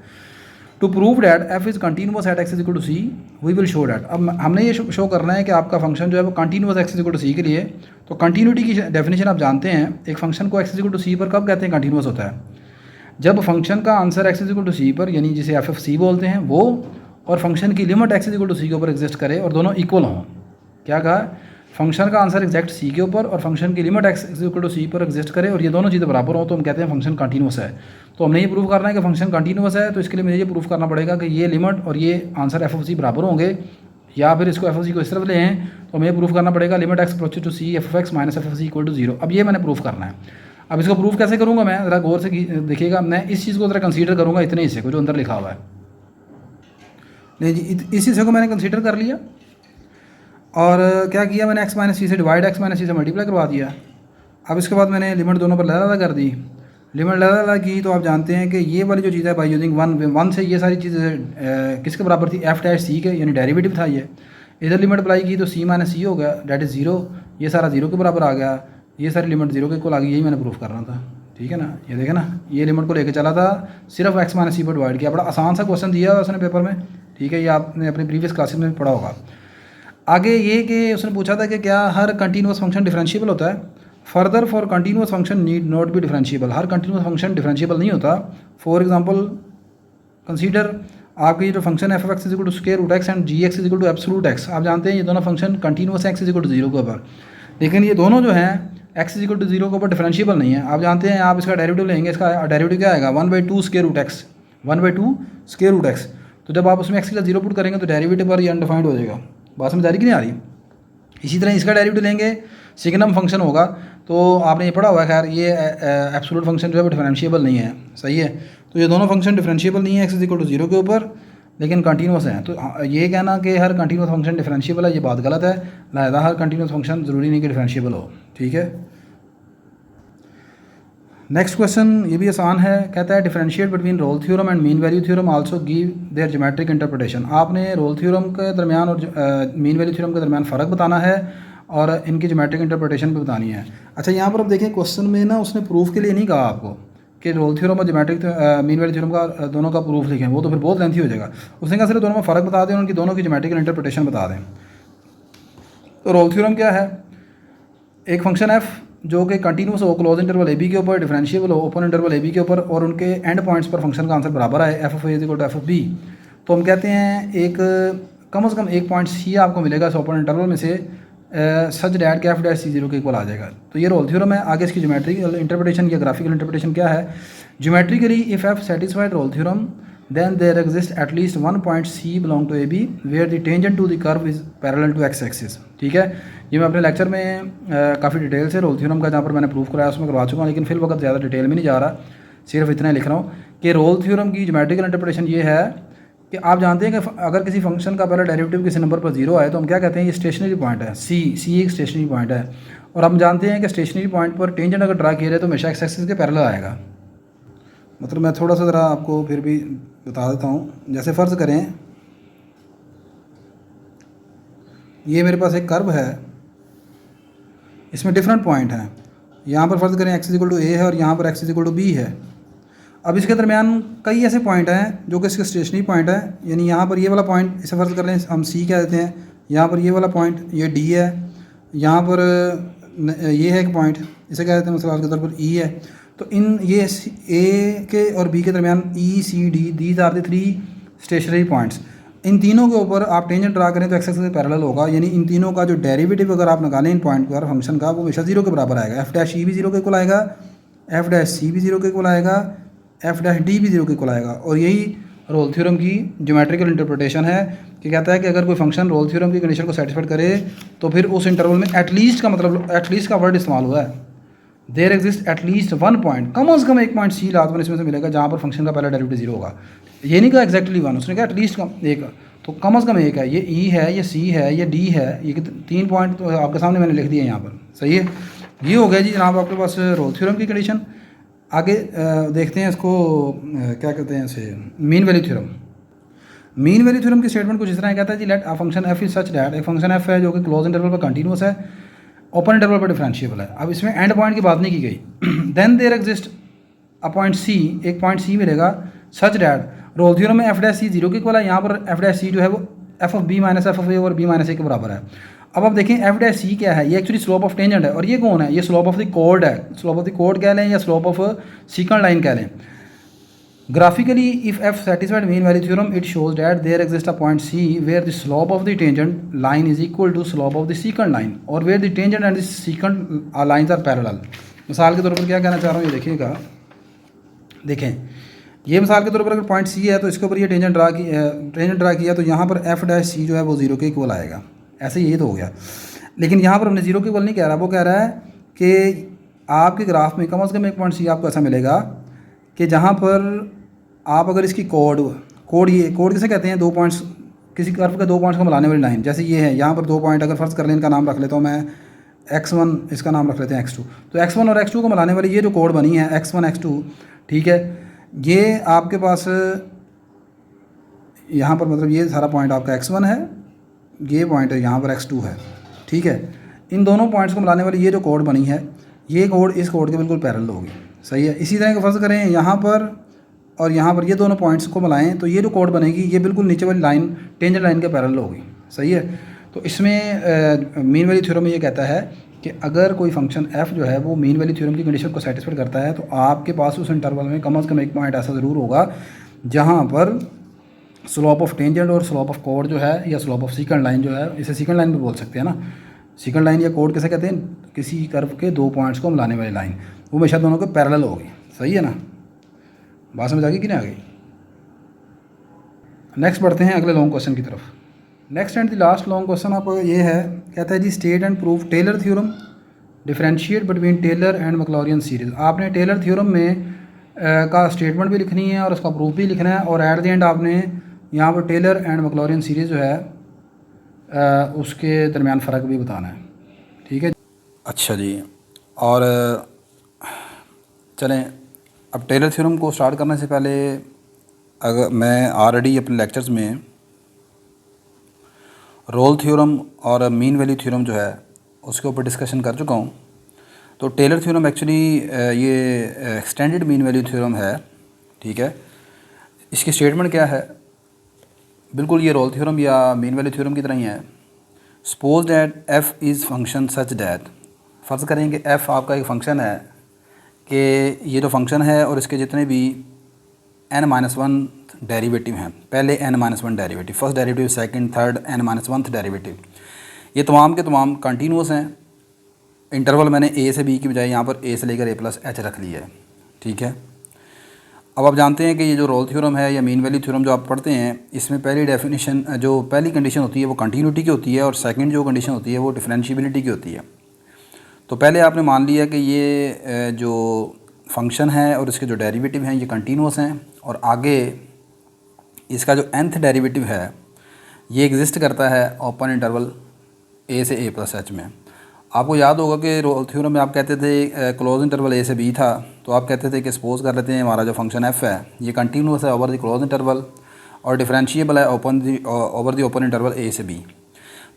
To prove that f is continuous at x is equal to C we will show that. अब हमने ये शो करना है कि आपका फंक्शन जो है वो continuous x is equal to c के लिए। तो कंटिन्यूटी की डेफिनेशन आप जानते हैं, एक फंक्शन को x इज इक्वल टू सी पर कब कहते हैं कंटिन्यूअस होता है? जब फंक्शन का answer x is equal to सी पर, यानी जिसे एफ ऑफ सी बोलते हैं वो, और फंक्शन की limit x is equal to c के ऊपर एग्जिस्ट करे और दोनों इक्वल हों। क्या कहा? फंक्शन का आंसर एग्जैक्ट सी के ऊपर और फंक्शन की limit x is equal to सी पर एग्जिस्ट करे और ये दोनों चीज़ें बराबर हो तो हम कहते हैं फंक्शन कंटिन्यूअस है। तो हमने ये प्रूव करना है कि फंक्शन कंटिन्यूअस है, तो इसके लिए मुझे ये प्रूव करना पड़ेगा कि ये लिमिट और ये आंसर एफ ऑफ सी बराबर होंगे, या फिर इसको एफ ऑफ सी को इस तरफ ले हैं तो हमें ये प्रूव करना पड़ेगा limit x approaches to C F of X minus F of C equal to 0। अब ये मैंने प्रूव करना है। अब इसको प्रूव कैसे करूँगा मैं? ज़रा गौर से देखिएगा। मैं इस चीज़ को ज़रा कंसीडर करूँगा, इतने हिस्से को जो अंदर लिखा हुआ है। नहीं जी, इस हिस्से को मैंने कंसीडर कर लिया और क्या किया मैंने? x माइनस सी से डिवाइड x माइनस सी से मल्टीप्लाई करवा दिया। अब इसके बाद मैंने लिमिट दोनों पर लहरा कर दी। लिमिट लहरा की तो आप जानते हैं कि ये वाली जो चीज़ है बाई यूजिंग वन से ये सारी चीज़ें किसके बराबर थी? एफ डैश सी के, यानी डेरिवेटिव था ये। इधर लिमिट अप्लाई की तो सी माइनस सी हो गया, डैट इज़ 0। ये सारा 0 के बराबर आ गया, ये सारी लिमिट 0 के इक्वल आ गई। यही मैंने प्रूफ करना था। ठीक है ना, ये देखें ना, ये लिमिट को लेकर चला था, सिर्फ x माइनस सी पर डिवाइड किया। बड़ा आसान सा क्वेश्चन दिया है उसने पेपर में। ठीक है, ये आपने अपनी प्रीवियस क्लासेस में पढ़ा होगा। आगे ये कि उसने पूछा था कि क्या हर कंटिन्यूस फंक्शन डिफरेंशिएबल होता है। Further for continuous function need not be differentiable, हर कंटिन्यूस फंक्शन डिफरेंशिएबल नहीं होता। फॉर एग्जांपल कंसीडर आपकी जो function F X is equal to square root X and G X is equal to absolute X, आप जानते हैं ये दोनों function continuous X is equal to zero के ऊपर, लेकिन ये दोनों जो हैं X is equal to zero के ऊपर डिफरेंशिएबल नहीं है। आप जानते हैं आप इसका डेरिवेटिव लेंगे, इसका डेरिवेटिव क्या आएगा 1/2 square root X, 1/2 square root X. तो जब आप उसमें एक्स का जीरो पुट करेंगे तो डेरिवेटिव पर ये अनडिफाइंड हो जाएगा। बात समझ आ रही कि नहीं आ रही। इसी तरह इसका डेरिवेटिव लेंगे, सिग्नम फंक्शन होगा, तो आपने ये पढ़ा हुआ है खैर, ये एब्सोल्यूट फंक्शन जो है वो डिफरेंशिएबल नहीं है, सही है। तो ये दोनों फंक्शन डिफरेंशिएबल नहीं है X is equal to zero के ऊपर, लेकिन कंटिन्यूस हैं। तो ये कहना कि हर कंटिन्यूस फंक्शन डिफरेंशिएबल है, ये बात गलत है। लिहाजा हर कंटिन्यूस फंक्शन ज़रूरी नहीं कि डिफरेंशिएबल हो, ठीक है। नेक्स्ट क्वेश्चन ये भी आसान है, कहता है differentiate between Rolle theorem and mean value theorem also give their geometric interpretation. आपने रोल थ्योरम के दरमियान और मीन वैल्यू थ्योरम के दरमियान फ़र्क बताना है और इनकी ज्योमेट्रिक इंटरप्रिटेशन भी बतानी है। अच्छा, यहाँ पर अब देखें क्वेश्चन में ना उसने प्रूफ के लिए नहीं कहा आपको कि रोल थ्योरम और ज्योमेट्रिक मीन वैल्यू थ्योरम का दोनों का प्रूफ लिखें, वो तो फिर बहुत लेंथी हो जाएगा। उसने कहा सिर्फ दोनों में फ़र्क बता दें और उनकी दोनों की ज्योमेट्रिकल इंटरप्रिटेशन बता दें। तो रोल थ्योरम क्या है, एक फंक्शन एफ जो कि कंटिन्यूस हो क्लोज इंटरवल ए बी के ऊपर, डिफरेंशिएबल हो ओपन इंटरवल ए बी के ऊपर, और उनके एंड पॉइंट्स पर फंक्शन का आंसर बराबर आए F of A is equal to F of B, तो हम कहते हैं एक कम से कम एक पॉइंट सी आपको मिलेगा इस ओपन इंटरवल में से सच डैट के एफ डैश सी जीरो के इक्वल आ जाएगा। तो ये रोल थ्योरम है। आगे इसकी ज्योमेट्रिकल इंटरप्रिटेशन या ग्राफिकल इंटरप्रिटेशन क्या है, geometrically if F satisfied Rolle theorem then there exists at least one point C belong to AB where the tangent to the curve is parallel to x axis। ठीक है, ये मैं अपने lecture में काफ़ी detail से रोल थ्योरम का जहाँ पर मैंने प्रूफ कराया उसमें करवा चुका हूँ, लेकिन फिर वक्त ज़्यादा डिटेल में नहीं जा रहा, सिर्फ इतना लिख रहा हूँ कि रोल थ्योरम की ज्योमेट्रिकल इंटरप्रिटेशन ये है कि आप जानते हैं कि अगर किसी फंक्शन का पहला डेरिवेटिव किसी नंबर पर जीरो आए तो हम क्या कहते हैं, ये स्टेशनरी पॉइंट है, सी एक स्टेशनरी पॉइंट है। और हम जानते हैं कि स्टेशनरी पॉइंट पर टेंजेंट अगर ड्रा किया जाए तो हमेशा एक्स एक्सिस के पैरेलल आएगा। मतलब मैं थोड़ा सा ज़रा आपको फिर भी बता देता हूँ। जैसे फ़र्ज़ करें ये मेरे पास एक कर्व है, इसमें डिफरेंट पॉइंट हैं। यहाँ पर फ़र्ज़ करें X is equal to A है और यहाँ पर X is equal to B है। अब इसके दरमियान कई ऐसे पॉइंट हैं जो कि इसके स्टेशनरी पॉइंट है, यानी यहाँ पर ये वाला पॉइंट इसे फ़र्ज़ कर लें हम सी कह देते हैं, यहाँ पर ये वाला पॉइंट ये डी है, यहाँ पर ये है एक पॉइंट इसे कह देते हैं मिसाल के तौर पर ई है। तो इन ये ए के और बी के दरमियान e c d these are the three stationary points. इन तीनों के ऊपर आप टेंजेंट ड्रा करें तो एक्स एक्सिस के पैरेलल होगा, यानी इन तीनों का जो डेरिवेटिव अगर आप निकालें इन पॉइंट पर फंक्शन का वो हमेशा जीरो के बराबर आएगा। एफ डैश ई भी जीरो के इक्वल आएगा, एफ डैश सी भी जीरो के इक्वल आएगा, एफ डैश डी भी जीरो के इक्वल आएगा। और यही रोल थ्योरम की ज्योमेट्रिकल इंटरप्रिटेशन है कि कहता है कि अगर कोई फंक्शन रोल थ्योरम की कंडीशन को सेटिस्फाइड करे तो फिर उस इंटरवल में एटलीस्ट का मतलब एटलीस्ट का वर्ड इस्तेमाल हुआ है, there exist at least one point, कम से कम एक पॉइंट सी लाजमन इसमें से मिलेगा जहाँ पर फंक्शन का पहला डेरिवेटिव जीरो होगा। ये नहीं कहा एक्जैक्टली वन, उसने कहा एटलीस्ट कम एक, तो कम से कम एक है। ये ई है, ये सी है, ये डी है, ये तीन पॉइंट तो आपके सामने मैंने लिख दिए यहाँ पर, सही है। ये हो गया जी जनाब आपके पास रोल थ्योरम की कंडीशन। आगे देखते हैं इसको क्या कहते हैं इसे, mean value theorem. Mean value theorem की स्टेटमेंट कुछ इस तरह कहता है जी let a function f is such that, एक फंक्शन एफ है जो कि क्लोज इंटरवल पर कंटिन्यूस है, ओपन इंटरवल पर डिफरेंशिएबल है। अब इसमें एंड पॉइंट की बात नहीं की गई। Then there exist a point c, एक पॉइंट सी मिलेगा सच डैट, रोल थ्योरम में एफ डैश सी जीरो के इक्वल है, यहाँ पर एफ डैश सी जो है वो f of b minus F of a और बी माइनस ए के बराबर है। अब आप देखें एफ डैश सी क्या है, ये एक्चुअली स्लोप ऑफ टेंजेंट है, और ये कौन है, ये स्लोप ऑफ द कोड है, स्लोप ऑफ द कोड कह लें या स्लोप ऑफ सीकेंट लाइन कह लें। Graphically, if f satisfied mean value theorem, it shows that there exists a point C where the slope of the tangent line is equal to slope of the secant line, or where the tangent and the secant lines are parallel। मिसाल के तौर पर क्या कहना चाह रहा हूँ ये देखिएगा, देखें ये मिसाल के तौर पर अगर पॉइंट C है तो इसके ऊपर ये टेंजेंट ड्रा किया तो यहाँ पर एफ डैश सी जो है वो जीरो के इक्वल आएगा, ऐसे ये तो हो गया। लेकिन यहाँ पर हमने जीरो के इक्वल नहीं कह रहा, वो कह रहा है कि आपके ग्राफ में कम से कम एक पॉइंट C आपको ऐसा मिलेगा कि जहाँ पर आप अगर इसकी कोड ये कोड किसे कहते हैं, दो पॉइंट्स, किसी कर्व के दो पॉइंट्स को मिलाने वाली लाइन, जैसे ये है यहाँ पर दो पॉइंट अगर फर्ज कर लें, इनका नाम रख लेता हूँ मैं x1, इसका नाम रख लेते हैं x2। तो x1 और x2 को मिलाने वाली ये जो कोड बनी है x1 x2, ठीक है, ये आपके पास यहाँ पर मतलब ये सारा पॉइंट आपका x1 है, ये पॉइंट है यहाँ पर x2 है, ठीक है। इन दोनों पॉइंट्स को मिलाने वाली ये जो कोड बनी है, ये कोड इस कोड के बिल्कुल पैरेलल होगी, सही है। इसी तरह का फर्ज करें यहाँ पर और यहाँ पर ये दोनों पॉइंट्स को मिलाएं तो ये जो कोड बनेगी ये बिल्कुल नीचे वाली लाइन टेंजेंट लाइन के पैरेलल होगी, सही है। तो इसमें मीन वैल्यू थ्योरम ये कहता है कि अगर कोई फंक्शन f जो है वो मीन वैल्यू थ्योरम की कंडीशन को सेटिस्फाई करता है, तो आपके पास उस इंटरवल में कम से कम एक पॉइंट ऐसा ज़रूर होगा जहाँ पर स्लोप ऑफ टेंजेंट और स्लोप ऑफ कोड जो है, या स्लोप ऑफ सीकेंड लाइन जो है, इसे सीकेंड लाइन भी बोल सकते हैं ना। सीकेंड लाइन या कोड कैसे कहते हैं, किसी कर्व के दो पॉइंट्स को मिलाने वाली लाइन, वो हमेशा दोनों के पैरेलल होगी। सही है ना, बात समझ आ गई कि नहीं आ गई। नेक्स्ट बढ़ते हैं अगले लॉन्ग क्वेश्चन की तरफ। Next and the last long question आप ये है, कहता है जी state and prove Taylor theorem, differentiate between Taylor and Maclaurin series. आपने टेलर थ्योरम में का स्टेटमेंट भी लिखनी है और उसका प्रूफ भी लिखना है, और एट द एंड आपने यहाँ पर टेलर एंड मैक्लॉरियन सीरीज़ जो है उसके दरमियान फ़र्क भी बताना है। ठीक है, अच्छा जी। और चलें, अब टेलर थ्योरम को स्टार्ट करने से पहले अगर मैं ऑलरेडी अपने लेक्चर्स में रोल थ्योरम और मीन वैल्यू थ्योरम जो है उसके ऊपर डिस्कशन कर चुका हूँ। तो टेलर थ्योरम एक्चुअली ये एक्सटेंडेड मीन वैल्यू थ्योरम है। ठीक है, इसकी स्टेटमेंट क्या है, बिल्कुल ये रोल थ्योरम या मीन वैल्यू थ्योरम की तरह ही है। Suppose that F is function such that, फ़र्ज़ करें कि एफ़ आपका एक फ़ंक्शन है कि ये जो फंक्शन है और इसके जितने भी n-1 डेरिवेटिव हैं, पहले n-1 derivative, first derivative, second, third, n-1 derivative, ये तमाम के तमाम कंटिन्यूस हैं। इंटरवल मैंने a से b की बजाय यहाँ पर a से लेकर a+h रख लिया है। ठीक है, अब आप जानते हैं कि ये जो रोल थ्योरम है या मीन वैल्यू थ्योरम जो आप पढ़ते हैं, इसमें पहली डेफिनेशन जो पहली कंडीशन होती है वो कंटिन्यूटी की होती है, और सेकंड जो कंडीशन होती है वो डिफरेंशिएबिलिटी की होती है। तो पहले आपने मान लिया कि ये जो फंक्शन है और इसके जो डेरिवेटिव हैं ये कंटिन्यूस हैं, और आगे इसका जो nth डेरिवेटिव है ये एग्जिस्ट करता है ओपन इंटरवल a से a+h में। आपको याद होगा कि रोल थ्योरम में आप कहते थे क्लोज इंटरवल a से b था, तो आप कहते थे कि सपोज कर लेते हैं हमारा जो फंक्शन f है ये कंटिन्यूस है ओवर द क्लोज इंटरवल और डिफरेंशिएबल है over the open interval a से b।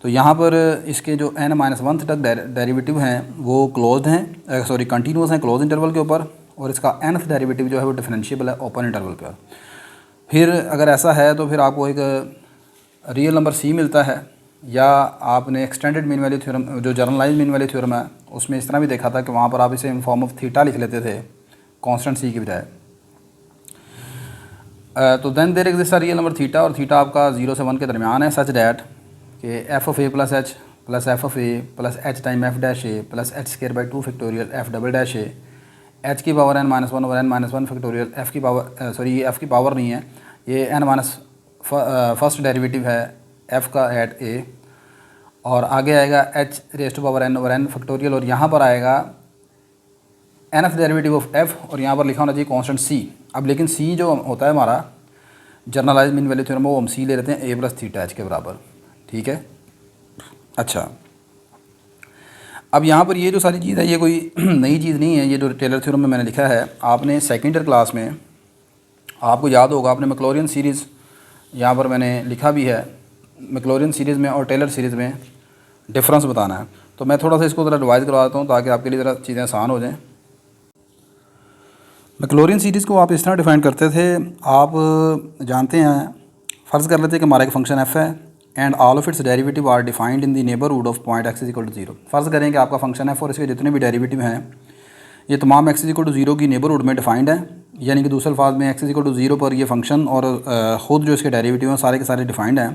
तो यहाँ पर इसके जो n-1 तक डेरिवेटिव हैं वो क्लोज्ड हैं, सॉरी कंटिन्यूस हैं क्लोज इंटरवल के ऊपर, और इसका nth डेरिवेटिव जो है वो डिफरेंशिएबल है ओपन इंटरवल पर। फिर अगर ऐसा है तो फिर आपको एक रियल नंबर c मिलता है, या आपने एक्सटेंडेड मीन वैल्यू थ्योरम जो जनरलाइज मीन वैल्यू थ्योरम है उसमें इस तरह भी देखा था कि वहाँ पर आप इसे इन फॉर्म ऑफ थीटा लिख लेते थे कांस्टेंट c की बजाय। तो then there exist a real number theta, और थीटा आपका 0 से 1 के दरमियान है, सच डैट कि f(a+h) plus f(a) plus h time f'(a) plus h²/2 factorial f'(a) h की पावर n-1 और n-1 फैक्टोरियल f की पावर, सॉरी ये f की पावर नहीं है, ये n- फर्स्ट डेरिवेटिव है f का एट a, और आगे आएगा h⁻n ओवर n फैक्टोरियल, और यहाँ पर आएगा nth डेरिवेटिव ऑफ f, और यहाँ पर लिखा होना चाहिए कांस्टेंट c। अब लेकिन c जो होता है हमारा जनरलाइज मीन वैल्यू थ्योरम वो हम c ले लेते हैं a+θh के बराबर। ठीक है, अच्छा अब यहाँ पर ये जो सारी चीज़ है ये कोई नई चीज़ नहीं है, ये जो टेलर थ्योरम में मैंने लिखा है आपने सेकेंड ईयर क्लास में आपको याद होगा, आपने मैक्लॉरियन सीरीज़ यहाँ पर मैंने लिखा भी है, मैक्लॉरियन सीरीज़ में और टेलर सीरीज़ में डिफरेंस बताना है। तो मैं थोड़ा सा इसको ज़रा रिवाइज करवा देता हूँ ताकि आपके लिए ज़रा चीज़ें आसान हो जाएँ। मैक्लॉरियन सीरीज़ को आप इस तरह डिफ़ाइन करते थे, आप जानते हैं, फ़र्ज़ कर लेते हैं कि हमारा एक फंक्शन f है and all of its derivative are defined in the neighbourhood of point x = 0। फ़र्ज़ करें कि आपका फंक्शन f और इसके जितने भी डेरिवेटिव हैं ये तमाम x = 0 की नेबरहुड में डिफाइंड है, यानी कि दूसरे अल्फाज में x = 0 पर ये फंक्शन और ख़ुद जो इसके डेरिवेटिव हैं सारे के सारे डिफाइंड हैं।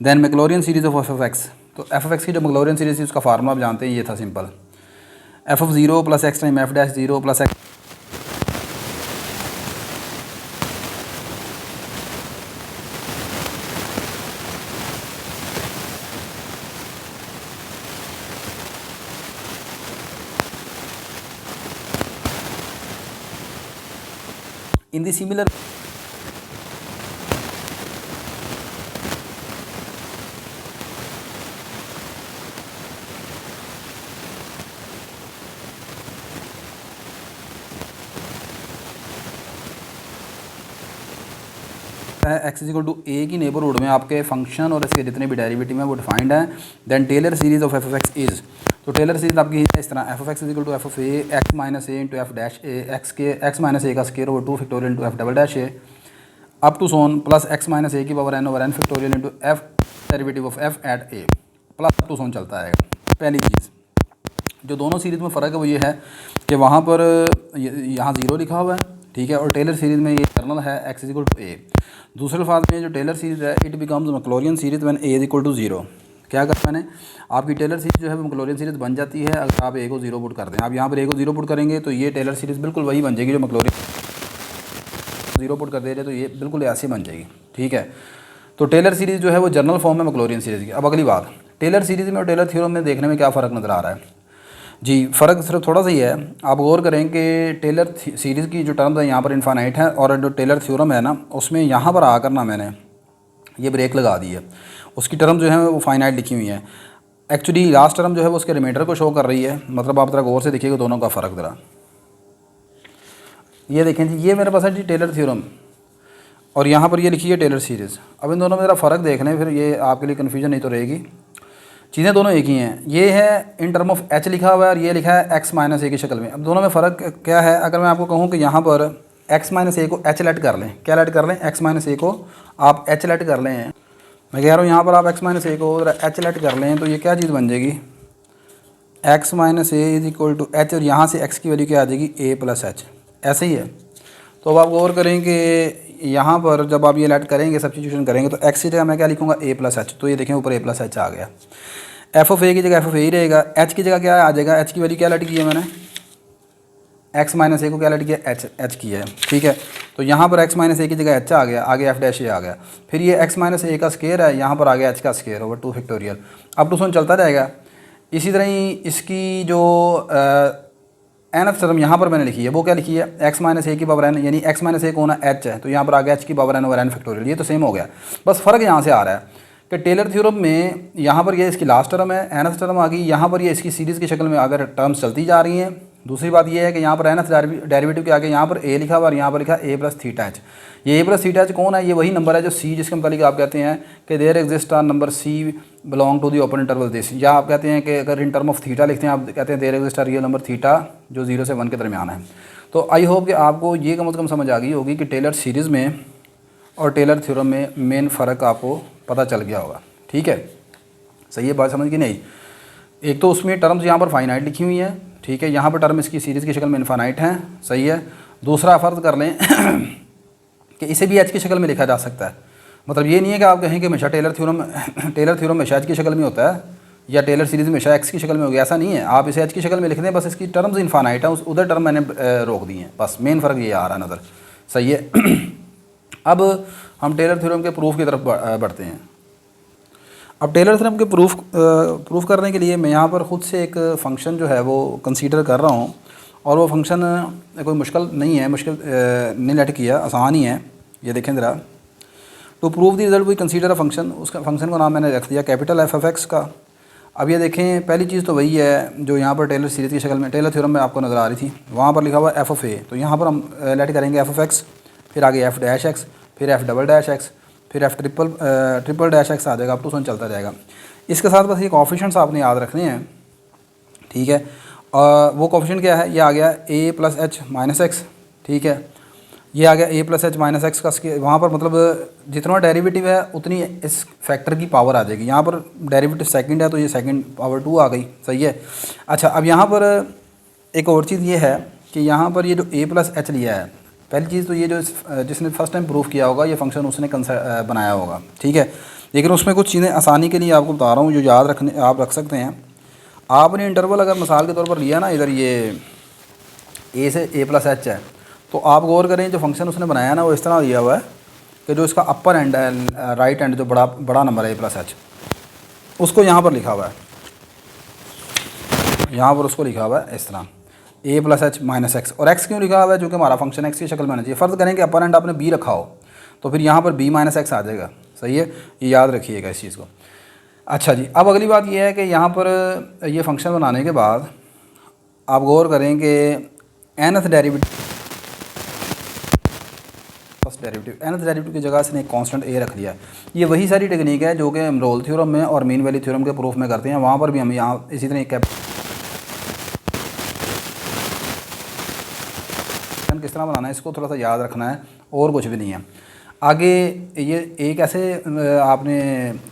दैन मैक्लॉरियन सीरीज़ ऑफ f(x), तो f(x) की जो मैक्लॉरियन सीरीज़ थी उसका फार्मूला आप जानते हैं, ये था simple f(0) plus x time f'(0) plus x in the similar x = a की नेबरहुड में आपके फंक्शन और इसके जितने भी डेरिवेटिव हैं वो डिफाइंड हैं। Then Taylor series of f(x) is, तो टेलर सीरीज़ आपकी इस तरह f(x) = f(a) x - a into f'(a) x - a का square over 2 factorial into f'(a) up to so on plus x - a की power n over n factorial into f derivative of f at a। Plus 2 so on चलता रहेगा। पहली चीज़ जो दोनों series में फ़र्क है वो ये है कि वहाँ पर यहाँ 0 लिखा हुआ है, ठीक है, और टेलर सीरीज़ में ये कर्नल है x इक्वल टू a। दूसरे अल्फाज में जो टेलर सीरीज़ है it becomes Maclaurin series when a is equal to 0। क्या कहा मैंने, आपकी टेलर सीरीज़ जो है वो मैक्लॉरियन सीरीज़ बन जाती है अगर आप a को 0 पुट कर दें। आप यहाँ पर a को 0 पुट करेंगे तो ये टेलर सीरीज़ बिल्कुल वही बन जाएगी जो मैक्लॉरियन 0 पुट कर दे रहे तो ये बिल्कुल ऐसे बन जाएगी, ठीक है। तो टेलर सीरीज़ जो है वो जनरल फॉर्म है मैक्लॉरियन सीरीज़ की। अब अगली बात, टेलर सीरीज़ में और टेलर थ्योरम में देखने में क्या फ़र्क नज़र आ रहा है जी। फ़र्क सिर्फ थोड़ा सा ही है। आप गौर करें कि टेलर सीरीज़ की जो टर्म्स है यहाँ पर इनफाइनाइट है और जो टेलर थ्योरम है ना उसमें यहाँ पर आकर ना मैंने ये ब्रेक लगा दी है, उसकी टर्म जो है वो फाइनाइट लिखी हुई है। एक्चुअली लास्ट टर्म जो है वो उसके रिमाइंडर को शो कर रही है। मतलब आप ज़रा गौर से देखिएगा दोनों का फ़र्क ज़रा, ये देखें जी, ये मेरे पास है जी टेलर थ्योरम और यहाँ पर ये लिखी है टेलर सीरीज़। अब इन दोनों में ज़रा फ़र्क देख लें, फिर ये आपके लिए कन्फ्यूजन नहीं तो रहेगी। चीज़ें दोनों एक ही हैं। ये है इन टर्म ऑफ h लिखा हुआ है और ये लिखा है x माइनस ए की शक्ल में। अब दोनों में फ़र्क क्या है, अगर मैं आपको कहूँ कि यहाँ पर x माइनस ए को h लेट कर लें, क्या लेट कर लें, x माइनस ए को आप h लेट कर लें, मैं कह रहा हूँ यहाँ पर आप x माइनस ए को h लेट कर लें तो ये क्या चीज़ बन जाएगी, x minus A is equal to h और यहाँ से x की वैल्यू क्या आ जाएगी a प्लस h, ऐसे ही है। तो अब आप गौर करें कि यहाँ पर जब आप ये लेट करेंगे सब्स्टिट्यूशन करेंगे तो x की जगह मैं क्या लिखूँगा a प्लस h, तो ये देखें ऊपर a प्लस h आ गया। एफ ऑफ ए की जगह एफ ऑफ ए ही रहेगा, एच की जगह क्या आ जाएगा, एच की वैल्यू क्या लेट की है मैंने, एक्स माइनस ए को क्या लेट किया, एच की है, ठीक है। तो यहाँ पर एक्स माइनस ए की जगह एच आ गया, आगे एफ डैश ए आ गया, फिर ये एक्स माइनस ए का स्केयर है, यहाँ पर आ गया एच का स्केयर ओवर 2 फैक्टोरियल। अब टू सोन चलता रहेगा। इसी तरह ही इसकी जो एन टर्म यहाँ पर मैंने लिखी है वो क्या लिखी है, एक्स माइनस ए की पावर एन, यानी एक्स माइनस ए को होना एच है तो यहाँ पर आ गया एच की power N over N factorial. ये तो सेम हो गया, बस फ़र्क यहाँ से आ रहा है कि टेलर थ्योरम में यहाँ पर ये इसकी लास्ट टर्म है, एनथ टर्म आ गई, यहाँ पर ये इसकी सीरीज़ की शक्ल में अगर टर्म्स चलती जा रही हैं। दूसरी बात ये है कि यहाँ पर एनथ डेरिवेटिव के आगे यहाँ पर ए लिखा हुआ और यहाँ पर लिखा ए प्लस थीटा एच। ये ए प्लस थीटा एच कौन है, ये वही नंबर है जो सी जिसके मतलब आप कहते हैं कि there exist a number C belong to the open interval this, या आप कहते हैं कि अगर इन टर्म ऑफ थीटा लिखते हैं आप कहते हैं there exist a real number theta जो 0 से 1 के दरमियान है। तो आई होप कि आपको ये कम से कम समझ आ गई होगी कि टेलर सीरीज़ में और टेलर थ्योरम में मेन फ़र्क आपको पता चल गया होगा, ठीक है। सही है बात समझ की नहीं। एक तो उसमें टर्म्स यहाँ पर फाइनाइट लिखी हुई हैं, ठीक है, यहाँ पर टर्म इसकी सीरीज़ की शक्ल में इनफाइनाइट हैं, सही है। दूसरा फ़र्ज कर लें कि इसे भी एच की शक्ल में लिखा जा सकता है। मतलब ये नहीं है कि आप कहें कि हमेशा टेलर थ्योरम हमेशा एच की शक्ल में होता है या टेलर सीरीज़ हमेशा एक्स की शक्ल में होगी, ऐसा नहीं है। आप इसे एच की शक्ल में लिख दें, बस इसकी टर्म्स इनफाइनाइट है, उधर टर्म मैंने रोक दी हैं, बस मेन फ़र्क ये आ रहा है नज़र, सही है। अब हम टेलर थ्योरम के प्रूफ की तरफ बढ़ते हैं। अब टेलर थ्योरम के प्रूफ करने के लिए मैं यहाँ पर ख़ुद से एक फ़ंक्शन जो है वो कंसीडर कर रहा हूँ और वो फंक्शन कोई मुश्किल नहीं है, मुश्किल नहीं लेट किया, आसान ही है। ये देखें ज़रा, to prove the result we consider a function, उसका फंक्शन का नाम मैंने रख दिया कैपिटल एफ ऑफ एक्स का। अब ये देखें पहली चीज़ तो वही है जो यहाँ पर टेलर सीरीज़ की शक्ल में टेलर थ्योरम में आपको नज़र आ रही थी, वहाँ पर लिखा हुआ एफ ऑफ ए, तो यहाँ पर हम लेट करेंगे एफ ऑफ एक्स, फिर आगे एफ डैश एक्स, फिर एफ डबल डैश एक्स, फिर एफ ट्रिपल डैश एक्स आ जाएगा, अप टू सन चलता जाएगा। इसके साथ बस ये कोएफिशिएंट्स आपने याद रखने हैं, ठीक है। वो कोएफिशिएंट क्या है, ये आ गया ए प्लस एच माइनस एक्स, ठीक है, ये आ गया ए प्लस एच माइनस एक्स का वहाँ पर मतलब जितना डेरिवेटिव है उतनी इस फैक्टर की पावर आ जाएगी। यहाँ पर डेरिवेटिव सेकंड है तो ये सेकंड पावर 2 आ गई, सही है। अच्छा, अब यहाँ पर एक और चीज़ ये है कि यहाँ पर ये जो ए प्लस एच लिया है, पहली चीज़ तो ये जो जिसने फर्स्ट टाइम प्रूफ किया होगा ये फंक्शन उसने बनाया होगा, ठीक है। लेकिन उसमें कुछ चीज़ें आसानी के लिए आपको बता रहा हूँ जो याद रखने आप रख सकते हैं। आपने इंटरवल अगर मिसाल के तौर पर लिया ना, इधर ये ए से ए प्लस एच है, तो आप गौर करें जो फंक्शन उसने बनाया ना वो इस तरह दिया हुआ है कि जो इसका अपर एंड है, राइट एंड जो बड़ा नंबर है ए प्लस एच, उसको यहाँ पर लिखा हुआ है, यहाँ पर उसको लिखा हुआ है इस तरह ए प्लस एच माइनस एक्स। और एक्स क्यों लिखा हुआ है, क्योंकि हमारा फंक्शन एक्स की शक्ल में होना चाहिए। फ़र्ज़ करें कि अपर एंड आपने बी रखा हो तो फिर यहाँ पर बी माइनस एक्स आ जाएगा, सही है, ये याद रखिएगा इस चीज़ को। अच्छा जी, अब अगली बात यह है कि यहाँ पर ये फंक्शन बनाने के बाद आप गौर करें कि nth derivative first derivative nth derivative की जगह इसने एक कांस्टेंट ए रख लिया। ये वही सारी टेक्निक है जो कि हम रोल थ्योरम में और मीन वैल्यू थ्योरम के प्रूफ में करते हैं। वहाँ पर भी हम यहाँ इसी तरह किस तरह बनाना है इसको थोड़ा सा याद रखना है, और कुछ भी नहीं है। आगे ये एक ऐसे आपने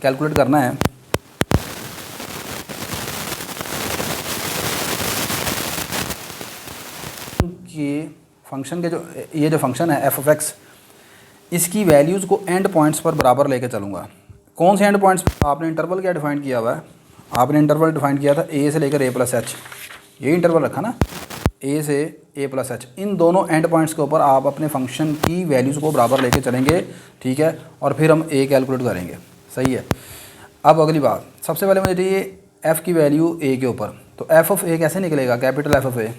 कैलकुलेट करना है के जो ये जो फंक्शन है एफ ऑफ एक्स, इसकी वैल्यूज़ को एंड पॉइंट्स पर बराबर लेके चलूँगा। कौन से एंड पॉइंट्स? आपने इंटरवल क्या डिफाइन किया हुआ है? आपने इंटरवल डिफाइन किया था ए से लेकर ए प्लस एच, ये इंटरवल रखा ना, ए से ए प्लस एच। इन दोनों एंड पॉइंट्स के ऊपर आप अपने फंक्शन की वैल्यूज़ को बराबर लेके चलेंगे, ठीक है, और फिर हम ए कैलकुलेट करेंगे। सही है। अब अगली बात, सबसे पहले मुझे चाहिए एफ़ की वैल्यू ए के ऊपर। तो एफ़ ऑफ ए कैसे निकलेगा? Capital f of A,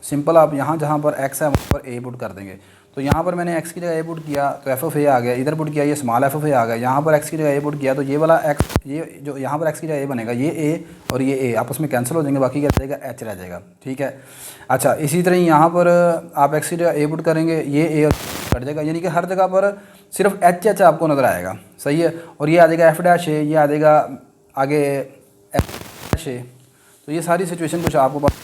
simple, आप यहाँ जहाँ पर एक्स है वहाँ पर ए पुट कर देंगे। तो यहाँ पर मैंने एक्स की जगह ए पुट किया तो एफ ऑफ ए आ गया, इधर पुट किया ये स्मॉल एफ ऑफ ए आ गया, यहाँ पर एक्स की जगह ए पुट किया तो ये वाला एक्स, ये जो यहाँ पर एक्स की जगह ए बनेगा, ये ए और ये ए आपस में कैंसिल हो जाएंगे, बाकी क्या रह जाएगा? एच रह जाएगा, ठीक है। अच्छा, इसी तरह यहाँ पर आप एक्स की जगह ए पुट करेंगे, ये ए कट जाएगा, यानी कि हर जगह पर सिर्फ एच एच आपको नज़र आएगा। सही है। और ये आ जाएगा एफ डैश ए, ये आ जाएगा आगे एफ डैश ए। तो ये सारी सिचुएशन कुछ आपको पास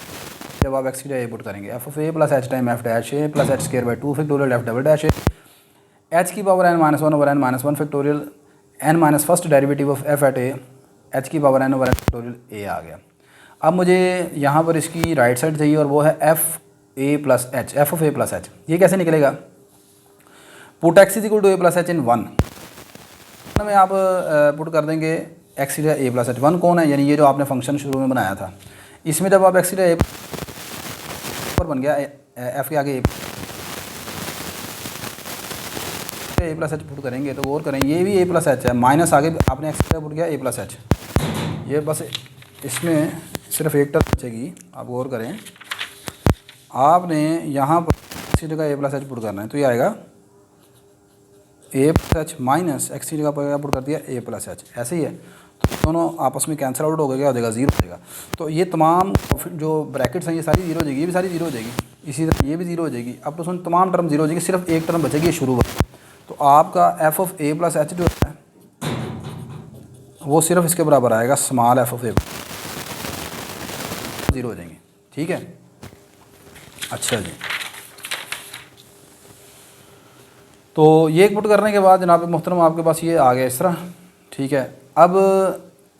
जब आप एक्स की जगह पुट करेंगे, f of a plus h time f dash A plus h square by 2 factorial f double dash a, h की power n-1 over n-1 factorial n minus first derivative of F at a, h की power n over n factorial a आ गया। अब मुझे यहाँ पर इसकी right side चाहिए और वो है f a plus h, f of a plus h. ये कैसे निकलेगा? Put x is equal to a plus h in 1 में आप पुट कर देंगे एक्स की जगह ए प्लस एच। 1 कौन है? यानी ये जो आपने फंक्शन शुरू में बनाया था, इसमें जब आप एक्स की जगह बन गया एफ के आगे ए प्लस एच पुट करेंगे तो गौर करें ये भी ए प्लस एच है, माइनस आगे आपने एक्स का पुट किया ए प्लस एच, ये बस इसमें सिर्फ एक टर्म बचेगी। आप गौर करें, आपने यहाँ पर एक्स की जगह ए प्लस एच पुट करना है तो ये आएगा ए प्लस एच माइनस एक्स की जगह पर पुट कर दिया ए प्लस एच, ऐसे ही है। तो दोनों आपस में कैंसिल आउट हो गया, क्या हो जाएगा? ज़ीरो हो जाएगा। तो ये तमाम जो ब्रैकेट्स हैं ये सारी ज़ीरो हो जाएगी, ये भी सारी ज़ीरो हो जाएगी, इसी तरह ये भी ज़ीरो हो जाएगी। अब तो उसमें तमाम टर्म ज़ीरो हो जाएगी, सिर्फ एक टर्म बचेगी शुरू में। तो आपका F of a plus H जो है वो सिर्फ इसके बराबर आएगा small f of A, zero हो जाएंगे, ठीक है। अच्छा जी, तो ये पुट करने के बाद जनाब मोहतरम आपके पास ये आ गया इस तरह, ठीक है। अब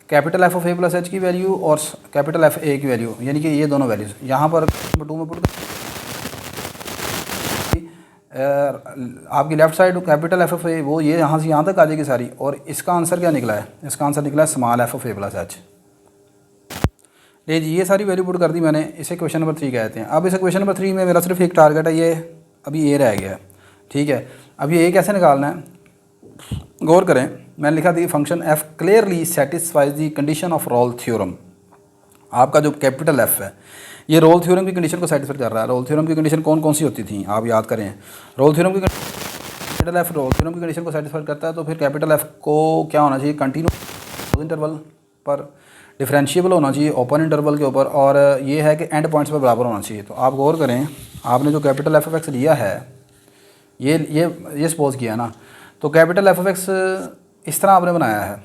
capital f of a plus H की वैल्यू और कैपिटल एफ ए की वैल्यू, यानी कि ये दोनों वैल्यूज़ यहाँ पर नंबर 2 में पुट आपकी left side capital f of a वो ये यहाँ से यहाँ तक आ जाएगी सारी, और इसका आंसर क्या निकला है? इसका आंसर निकला है small f of a plus h. जी, ये सारी वैल्यू पुट कर दी मैंने। इसे क्वेश्चन नंबर 3 कहते हैं। अब इस क्वेश्चन नंबर 3 में मेरा सिर्फ एक टारगेट है, ये अभी ए रह गया है, ठीक है। अब ये कैसे निकालना है? गौर करें, मैंने लिखा था function F clearly satisfies the condition of Rolle theorem. आपका जो कैपिटल एफ है ये रोल थ्योरम की कंडीशन को सेटिस्फाई कर रहा है। रोल थ्योरम की कंडीशन कौन कौन सी होती थी आप याद करें? रोल थ्योरम की कैपिटल एफ रोल थ्योरम की कंडीशन को सेटिस्फाई करता है, तो फिर कैपिटल एफ को क्या होना चाहिए? कंटिन्यूस इंटरवल पर, डिफरेंशिएबल होना चाहिए ओपन इंटरवल के ऊपर, और ये है कि एंड पॉइंट्स पर बराबर होना चाहिए। तो आप गौर करें, आपने जो कैपिटल एफ ऑफ एक्स लिया है ये सपोज किया ना, तो कैपिटल एफ ऑफ एक्स इस तरह आपने बनाया है,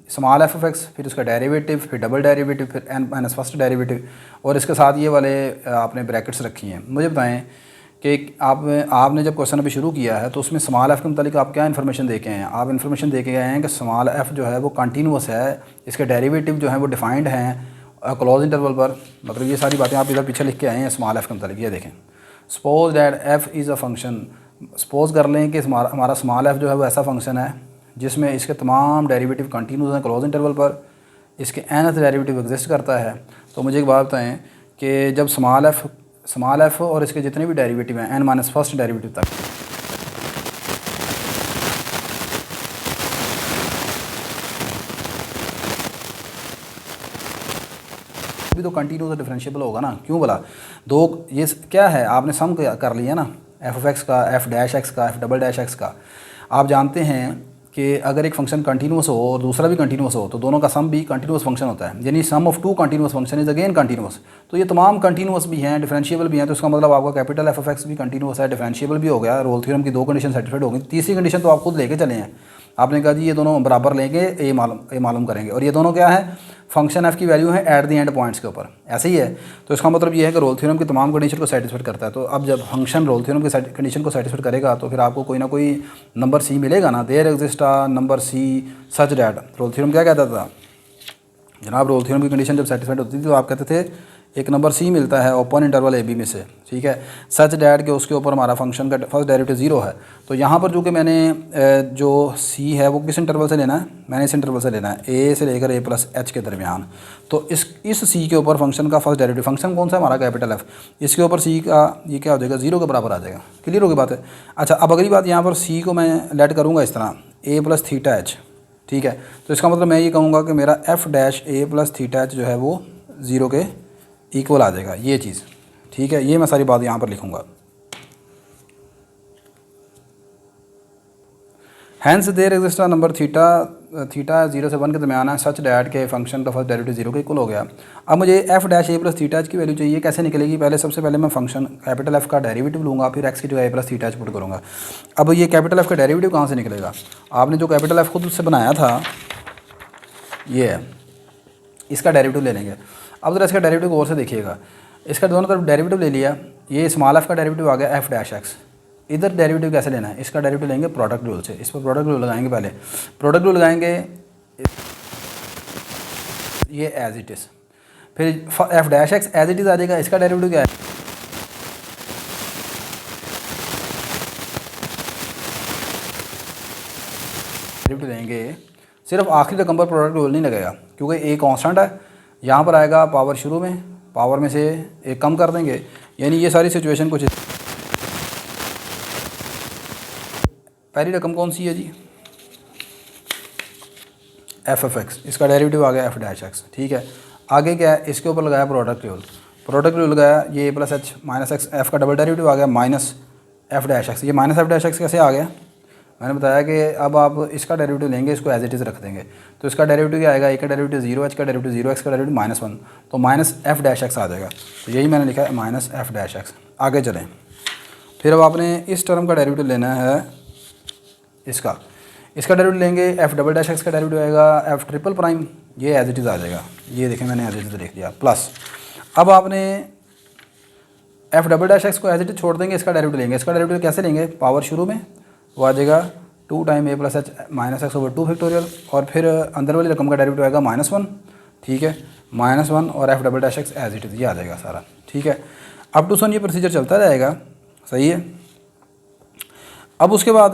स्मॉल एफ ऑफ एक्स, फिर उसका डेरिवेटिव, फिर डबल डेरिवेटिव, फिर एन माइनस फर्स्ट डेरिवेटिव, और इसके साथ ये वाले आपने ब्रैकेट्स रखी हैं। मुझे बताएं कि आपने जब क्वेश्चन अभी शुरू किया है तो उसमें स्मॉल एफ़ के मतलब आप क्या इन्फॉर्मेशन दे के आए हैं? आप इन्फॉर्मेशन दे के गए हैं कि स्मॉल एफ़ जो है वो कंटिन्यूस है, इसके डेरिवेटिव जो हैं वो डिफाइंड हैं क्लोज इंटरवल पर, मतलब ये सारी बातें आप इधर पीछे लिख के आए हैं स्मॉल एफ़ के मतलब। ये देखें, suppose that F is a function, suppose कर लें कि हमारा स्मॉल एफ़ जो है वो ऐसा फंक्शन है जिसमें इसके तमाम डेरिवेटिव कंटिन्यूस हैं क्लोज इंटरवल पर, इसके nth डेरिवेटिव एग्जिस्ट करता है। तो मुझे एक बात बताएं कि जब स्मॉल एफ़ और इसके जितने भी डेरिवेटिव हैं n माइनस फर्स्ट डेरिवेटिव तक, भी तो कंटिन्यूस डिफरेंशिएबल होगा ना, क्यों बोला? दो ये क्या है, आपने सम कर लिया ना, एफ ऑफ एक्स का, एफ डैश एक्स का, एफ डबल डैश एक्स का। आप जानते हैं कि अगर एक फंक्शन कंटिन्यूस हो और दूसरा भी कंटिन्यूस हो तो दोनों का सम भी कंटिन्यूस फंक्शन होता है, यानी sum of two continuous function is again continuous. तो ये तमाम कंटिन्यूस भी हैं, डिफरेंशिएबल भी हैं, तो इसका मतलब आपका कैपिटल एफ ऑफ एक्स भी कंटिन्यूस है, डिफरेंशिएबल भी हो गया। रोल थ्योरम की दो कंडीशन सेटिस्फाइड हो गई। तीसरी कंडीशन तो आप खुद लेके चले हैं, आपने कहा जी ये दोनों बराबर लेंगे, ए मालूम करेंगे, और ये दोनों क्या है? फंक्शन एफ की वैल्यू है एट द एंड पॉइंट्स के ऊपर, ऐसे ही है। तो इसका मतलब ये है कि रोल थ्योरम की तमाम कंडीशन को सेटिस्फाई करता है। तो अब जब फंक्शन रोल थ्योरम की कंडीशन को सेटिस्फाई करेगा तो फिर आपको कोई ना कोई नंबर सी मिलेगा ना, there exist a number C such that. Rolle theorem क्या कहता था जनाब? रोल थ्योरम की कंडीशन जब सेटिस्फाइड होती थी तो आप कहते थे एक नंबर सी मिलता है ओपन इंटरवल ए बी में से, ठीक है, सच डैट के उसके ऊपर हमारा फंक्शन का फर्स्ट डेरिवेटिव 0 है। तो यहाँ पर जो कि मैंने जो सी है वो किस इंटरवल से लेना है, मैंने इस इंटरवल से लेना है ए से लेकर ए प्लस एच के दरमियान। तो इस सी के ऊपर फंक्शन का फर्स्ट डेरिवेटिव, फंक्शन कौन सा है हमारा कैपिटल एफ, इसके ऊपर सी का ये क्या हो जाएगा 0 के बराबर आ जाएगा। क्लियर होगी बात है। अच्छा अब अगली बात, यहाँ पर सी को मैं लेट करूँगा इस तरह ए प्लस थीटा एच, ठीक है। तो इसका मतलब मैं ये कहूँगा कि मेरा एफ डैश ए प्लस थीटा एच जो है वो 0 के इक्वल आ जाएगा, ये चीज़, ठीक है। ये मैं सारी बात यहाँ पर लिखूँगा। Hence there exist number theta 0 से 1 के दरमियान है सच डैट के फंक्शन का फर्स्ट डेरिवेटिव 0 के इक्वल हो गया। अब मुझे एफ डैश ए प्लस थीटा एच की वैल्यू चाहिए, कैसे निकलेगी, पहले सबसे पहले मैं फंक्शन कैपिटल एफ का डेरिवेटिव लूँगा, फिर एक्स की जगह A plus theta H put करूँगा। अब ये कैपिटल एफ का डेरिवेटिव कहाँ से निकलेगा, आपने जो कैपिटल एफ खुद से बनाया था ये है, इसका डेरिवेटिव ले लेंगे। अब जरा इसका डेरिवेटिव गौर से देखिएगा, इसका दोनों तरफ डेरिवेटिव ले लिया, ये स्मॉल एफ का डेरिवेटिव आ गया एफ डैश एक्स। इधर डेरिवेटिव कैसे लेना है, इसका डेरिवेटिव लेंगे प्रोडक्ट रूल से, इस पर प्रोडक्ट रूल लगाएंगे, पहले प्रोडक्ट रूल लगाएंगे ये एज इट इज़, फिर f dash x as it is आ जाएगा, इसका डेरिवेटिव क्या है, डेरिवेटिव लेंगे, सिर्फ आखिरी रकम पर प्रोडक्ट रूल नहीं लगेगा क्योंकि ए कांस्टेंट है, यहाँ पर आएगा पावर शुरू में, पावर में से एक कम कर देंगे, यानी ये सारी सिचुएशन कुछ। पहली रकम कौन सी है जी, एफ एफ एक्स, इसका डेरिवेटिव आ गया एफ डैश एक्स, ठीक है। आगे क्या है, इसके ऊपर लगाया प्रोडक्ट रूल, प्रोडक्ट रूल लगाया, ये a plus h minus x, f का डबल डेरिवेटिव आ गया माइनस एफ डैश एक्स। ये माइनस एफ डैश एक्स कैसे आ गया, मैंने बताया कि अब आप इसका डेरिवेटिव लेंगे, इसको एज इट इज़ रख देंगे, तो इसका डेरिवेटिव क्या आएगा, ए का डेरिवेटिव 0, एच का डेरिवेटिव 0, एक्स का डेरिवेटिव -1, तो माइनस एफ डैश एक्स आ जाएगा। तो यही मैंने लिखा है माइनस एफ डैश एक्स। आगे चलें, फिर अब आपने इस टर्म का डेरिवेटिव लेना है, इसका डेरिवेटिव लेंगे, एफ डबल डैश एक्स का डेरिवेटिव आएगा एफ ट्रिपल प्राइम, ये एज इट इज़ आ जाएगा, ये देखें मैंने एज इट इज़ लिख दिया, प्लस अब आपने एफ डबल डैश एक्स को एज इट इज़ छोड़ देंगे, इसका डेरिवेटिव लेंगे, इसका डेरिवेटिव कैसे लेंगे, पावर शुरू में वो आ जाएगा 2 time a plus h minus x over 2 factorial, और फिर अंदर वाली रकम का डेरिवेटिव आएगा -1, ठीक है, -1 और F double dash x as it is, ये आ जाएगा सारा, ठीक है। अप टू सन ये प्रोसीजर चलता रहेगा, सही है। अब उसके बाद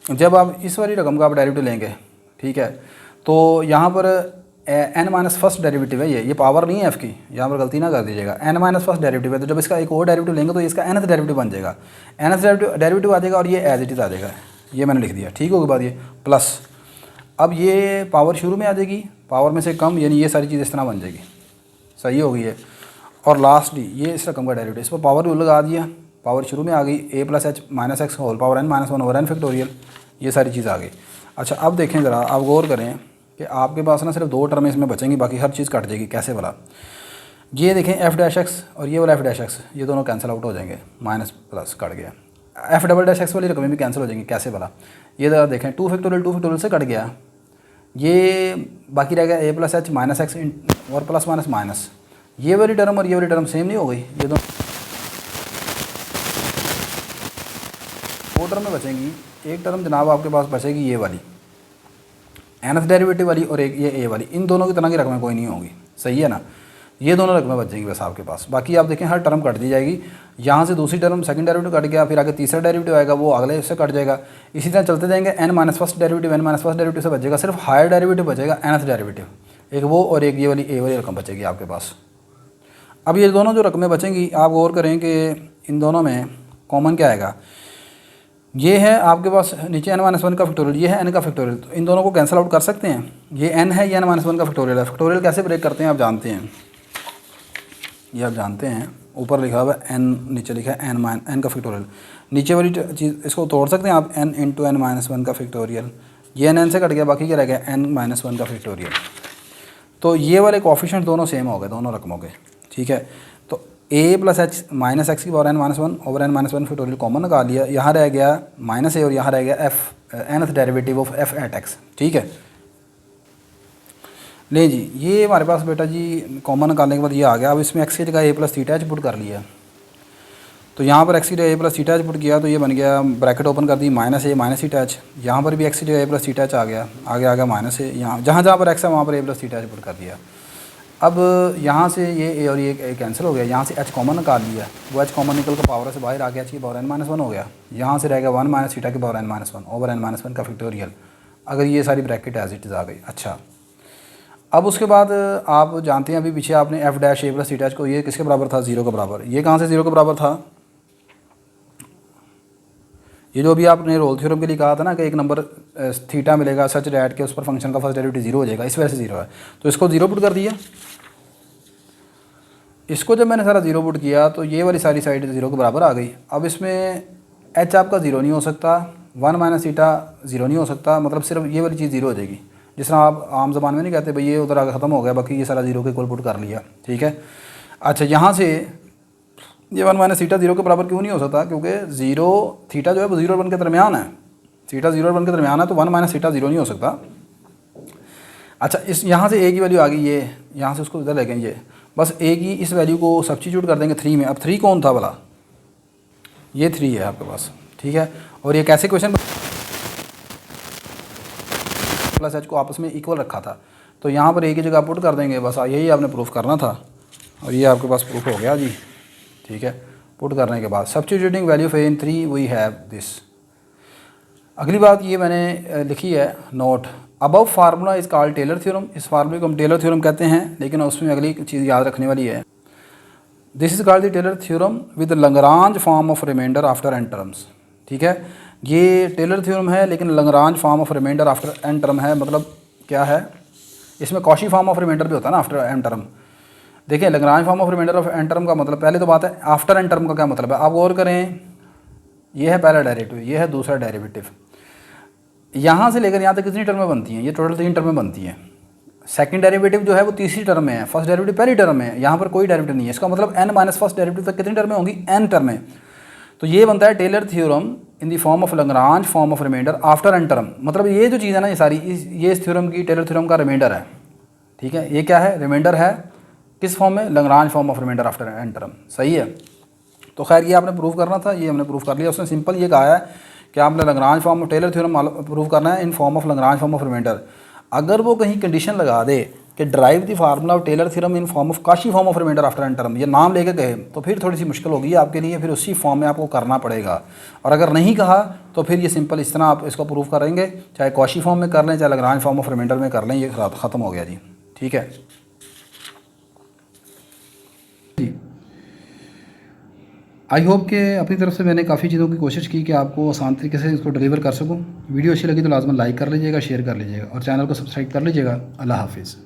जब आप इस वाली रकम का आप डेरिवेटिव लेंगे, ठीक है, तो यहाँ पर एन माइनस फर्स्ट डेरिवेटिव है, ये पावर नहीं है एफ़ की, यहाँ पर गलती ना कर दीजिएगा, एन माइनस फर्स्ट डेरिवेटिव है, तो जब इसका एक और डेरिवेटिव लेंगे तो इसका एनथ डेरिवेटिव बन जाएगा, एनथ डेरिवेटिव आ जाएगा और ये एज इट इज़ आ जाएगा, ये मैंने लिख दिया, ठीक होगी बात ये, प्लस अब ये पावर शुरू में आ जाएगी, पावर में से कम, यानी ये सारी चीज़ इस तरह बन जाएगी, सही होगी ये, और लास्ट ये इस रकम का डेरिवेटिव, इस पर पावर रूल लगा दिया, पावर शुरू में आ गई, a plus h minus x whole power n -1 over N factorial, ये सारी चीज़ आ गई। अच्छा अब देखें ज़रा, आप गौर करें कि आपके पास ना सिर्फ 2 टर्म इसमें बचेंगी, बाकी हर चीज़ कट जाएगी, कैसे भला, ये देखें एफ डैश एक्स और ये वाला एफ डैश एक्स, ये दोनों कैंसिल आउट हो जाएंगे, माइनस प्लस कट गया, एफ डबल डैश एक्स वाली रकमें भी कैंसिल हो जाएंगी, कैसे भला, ये ज़रा देखें 2 फैक्टोरियल से कट गया, ये बाकी रह गया ए प्लस एच माइनस एक्स और प्लस माइनस माइनस, ये वाली टर्म और ये वाली टर्म सेम नहीं हो गई, ये दोनों 2 टर्म में बचेंगी, एक टर्म जनाब आपके पास बचेगी ये वाली एनथ डेरिवेटिव वाली, और एक ये ए वाली, इन दोनों की तरह की रकमें कोई नहीं होंगी, सही है ना, ये दोनों रकमें बच जाएंगी बस आपके पास, बाकी आप देखें हर टर्म कट दी जाएगी, यहाँ से दूसरी टर्म सेकंड डेरिवेटिव कट गया, फिर आगे तीसरा डेरिवेटिव आएगा वो अगले से कट जाएगा, इसी तरह चलते जाएंगे, एन माइनस फर्स्ट डेरिवेटिव से बचेगा, सिर्फ हायर डेरिवेटिव बचेगा एनथ डेरिवेटिव, एक वो और एक ये वाली ए वाली रकम बचेगी आपके पास। अब ये दोनों जो रकमें बचेंगी, आप गौर करें कि इन दोनों में कॉमन क्या आएगा, ये है आपके पास नीचे n-1 का फैक्टोरियल, ये है n का फैक्टोरियल, तो इन दोनों को कैंसिल आउट कर सकते हैं, ये n है, ये n-1 का फैक्टोरियल है, फैक्टोरियल कैसे ब्रेक करते हैं आप जानते हैं, ये आप जानते हैं, ऊपर लिखा हुआ है n, नीचे लिखा है n का फैक्टोरियल, नीचे वाली चीज़ इसको तोड़ सकते हैं आप, n इंटू n-1 का फैक्टोरियल, ये n से कट गया, बाकी क्या रह गया n-1 का फैक्टोरियल, तो ये वाले कोफिशिएंट दोनों सेम हो गए दोनों रकमों के, ठीक है। तो ए प्लस एच माइनस एक्स की power n-1 over n-1 factorial common निकाल लिया, यहाँ रह गया माइनस ए और यहाँ रह गया F nth derivative of F at X, ठीक है। ले जी, ये हमारे पास बेटा जी कॉमन निकालने के बाद ये आ गया, अब इसमें एक्स की जगह A plus theta H put कर लिया, तो यहाँ पर एक्स की जगह A plus theta H put किया, तो ये बन गया, ब्रैकेट ओपन कर दी, माइनस ए माइनस थीटा एच, यहाँ पर भी एक्स की जगह ए प्लस थीटा एच आ गया, आगे आ गया माइनस ए, यहाँ जहाँ जहाँ पर एक्स है वहाँ पर ए प्लस थीटा एच पुट कर दिया। अब यहाँ से ये ए और ये कैंसिल हो गया, यहाँ से एच कॉमन निकाल लिया, वो एच कॉमन निकल कर पावर से बाहर आ गया, एच की पावर n-1 हो गया, यहाँ से रहेगा 1 माइनस थीटा की पावर n-1 ओवर n-1 का फैक्टोरियल, अगर ये सारी ब्रैकेट एज इट इज़ आ गई। अच्छा, अब उसके बाद आप जानते हैं अभी पीछे आपने एफ डैश ए प्लस थीटा एच को, ये किसके बराबर था, 0 के बराबर। ये कहाँ से 0 के बराबर था, ये जो अभी आपने रोल थ्योरम के लिए कहा था ना कि एक नंबर थीटा मिलेगा सच डैट के उस पर फंक्शन का फर्स्ट डेरिवेटिव 0 हो जाएगा, इस वजह से 0 है, तो इसको 0 पुट कर दिया। इसको जब मैंने सारा 0 पुट किया तो ये वाली सारी साइड 0 के बराबर आ गई। अब इसमें एच आपका 0 नहीं हो सकता, 1 माइनस थीटा 0 नहीं हो सकता, मतलब सिर्फ ये वाली चीज़ 0 हो जाएगी। जिस तरह आप आम ज़बान में नहीं कहते भाई ये उधर आगे ख़त्म हो गया, बाकी ये सारा 0 के इक्वल पुट कर लिया, ठीक है। अच्छा, यहाँ से ये 1 माइनस थीटा 0 के बराबर क्यों नहीं हो सकता, क्योंकि 0 थीटा जो है वो 0 और 1 के दरमियान है, थीटा 0 और 1 के दरमियान है, तो 1 माइनस थीटा 0 नहीं हो सकता। अच्छा, इस यहाँ से ए की वैल्यू आ गई, ये यहाँ से उसको इधर ले गए, ये बस ए की इस वैल्यू को सब्स्टिट्यूट कर देंगे 3 में। अब 3 कौन था भला, ये 3 है आपके पास, ठीक है। और ये कैसे क्वेश्चन प्लस एच को आपस में इक्वल रखा था, तो यहाँ पर ए की जगह पुट कर देंगे, बस यही आपने प्रूफ करना था और ये आपके पास प्रूफ हो गया जी, ठीक है। पुट करने के बाद substituting value of a in 3 we have this. अगली बात ये मैंने लिखी है note, above formula is called Taylor theorem. इस फार्मूले को हम टेलर थ्योरम कहते हैं, लेकिन उसमें अगली चीज़ याद रखने वाली है, this is called the Taylor theorem with Lagrange form of remainder after n terms, ठीक है। ये टेलर थ्योरम है लेकिन Lagrange form of remainder after n term है, मतलब क्या है, इसमें कॉशी फॉर्म ऑफ रिमाइंडर भी होता है ना आफ्टर n टर्म। देखिए, Lagrange form of remainder of n term का मतलब, पहले तो बात है आफ्टर n टर्म का क्या मतलब है, आप गौर करें, ये है पहला डेरिवेटिव, ये है दूसरा डेरिवेटिव, यहाँ से लेकर यहाँ तक कितनी टर्में बनती हैं, ये टोटल 3 टर्में बनती हैं। सेकंड डेरिवेटिव जो है वो तीसरी टर्म में है, फर्स्ट डेरिवेटिव पहली टर्म में है, यहाँ पर कोई डेरिवेटिव नहीं है, इसका मतलब n माइनस फर्स्ट डेरिवेटिव तक कितनी टर्में होंगी, n टर्में। तो ये बनता है Taylor theorem in the form of Lagrange form of remainder after n term, मतलब ये जो चीज़ है ना, ये सारी ये इस थ्योरम की, टेलर थ्योरम का रिमाइंडर है, ठीक है। ये क्या है, रिमाइंडर है, किस फॉर्म में, Lagrange form of remainder after n term, सही है। तो खैर ये आपने प्रूव करना था, ये हमने प्रूव कर लिया। उसने सिंपल ये कहा है कि आपने Lagrange form of Taylor theorem prove करना है in form of Lagrange form of remainder. अगर वो कहीं कंडीशन लगा दे कि derive the formula of Taylor theorem in form of Cauchy form of remainder after n term, ये नाम लेके गए तो फिर थोड़ी सी मुश्किल होगी आपके लिए, फिर उसी फॉर्म में आपको करना पड़ेगा। और अगर नहीं कहा तो फिर ये सिंपल इस तरह आप इसको प्रूव करेंगे, चाहे काशी फॉर्म में कर लें चाहे लैग्रांज फॉर्म ऑफ रिमाइंडर में कर लें, ये ख़त्म हो गया जी, ठीक है। आई होप कि अपनी तरफ से मैंने काफ़ी चीज़ों की कोशिश की कि आपको आसान तरीके से इसको डिलीवर कर सकूं। वीडियो अच्छी लगी तो लाजमन लाइक कर लीजिएगा, शेयर कर लीजिएगा और चैनल को सब्सक्राइब कर लीजिएगा। अल्लाह हाफिज़।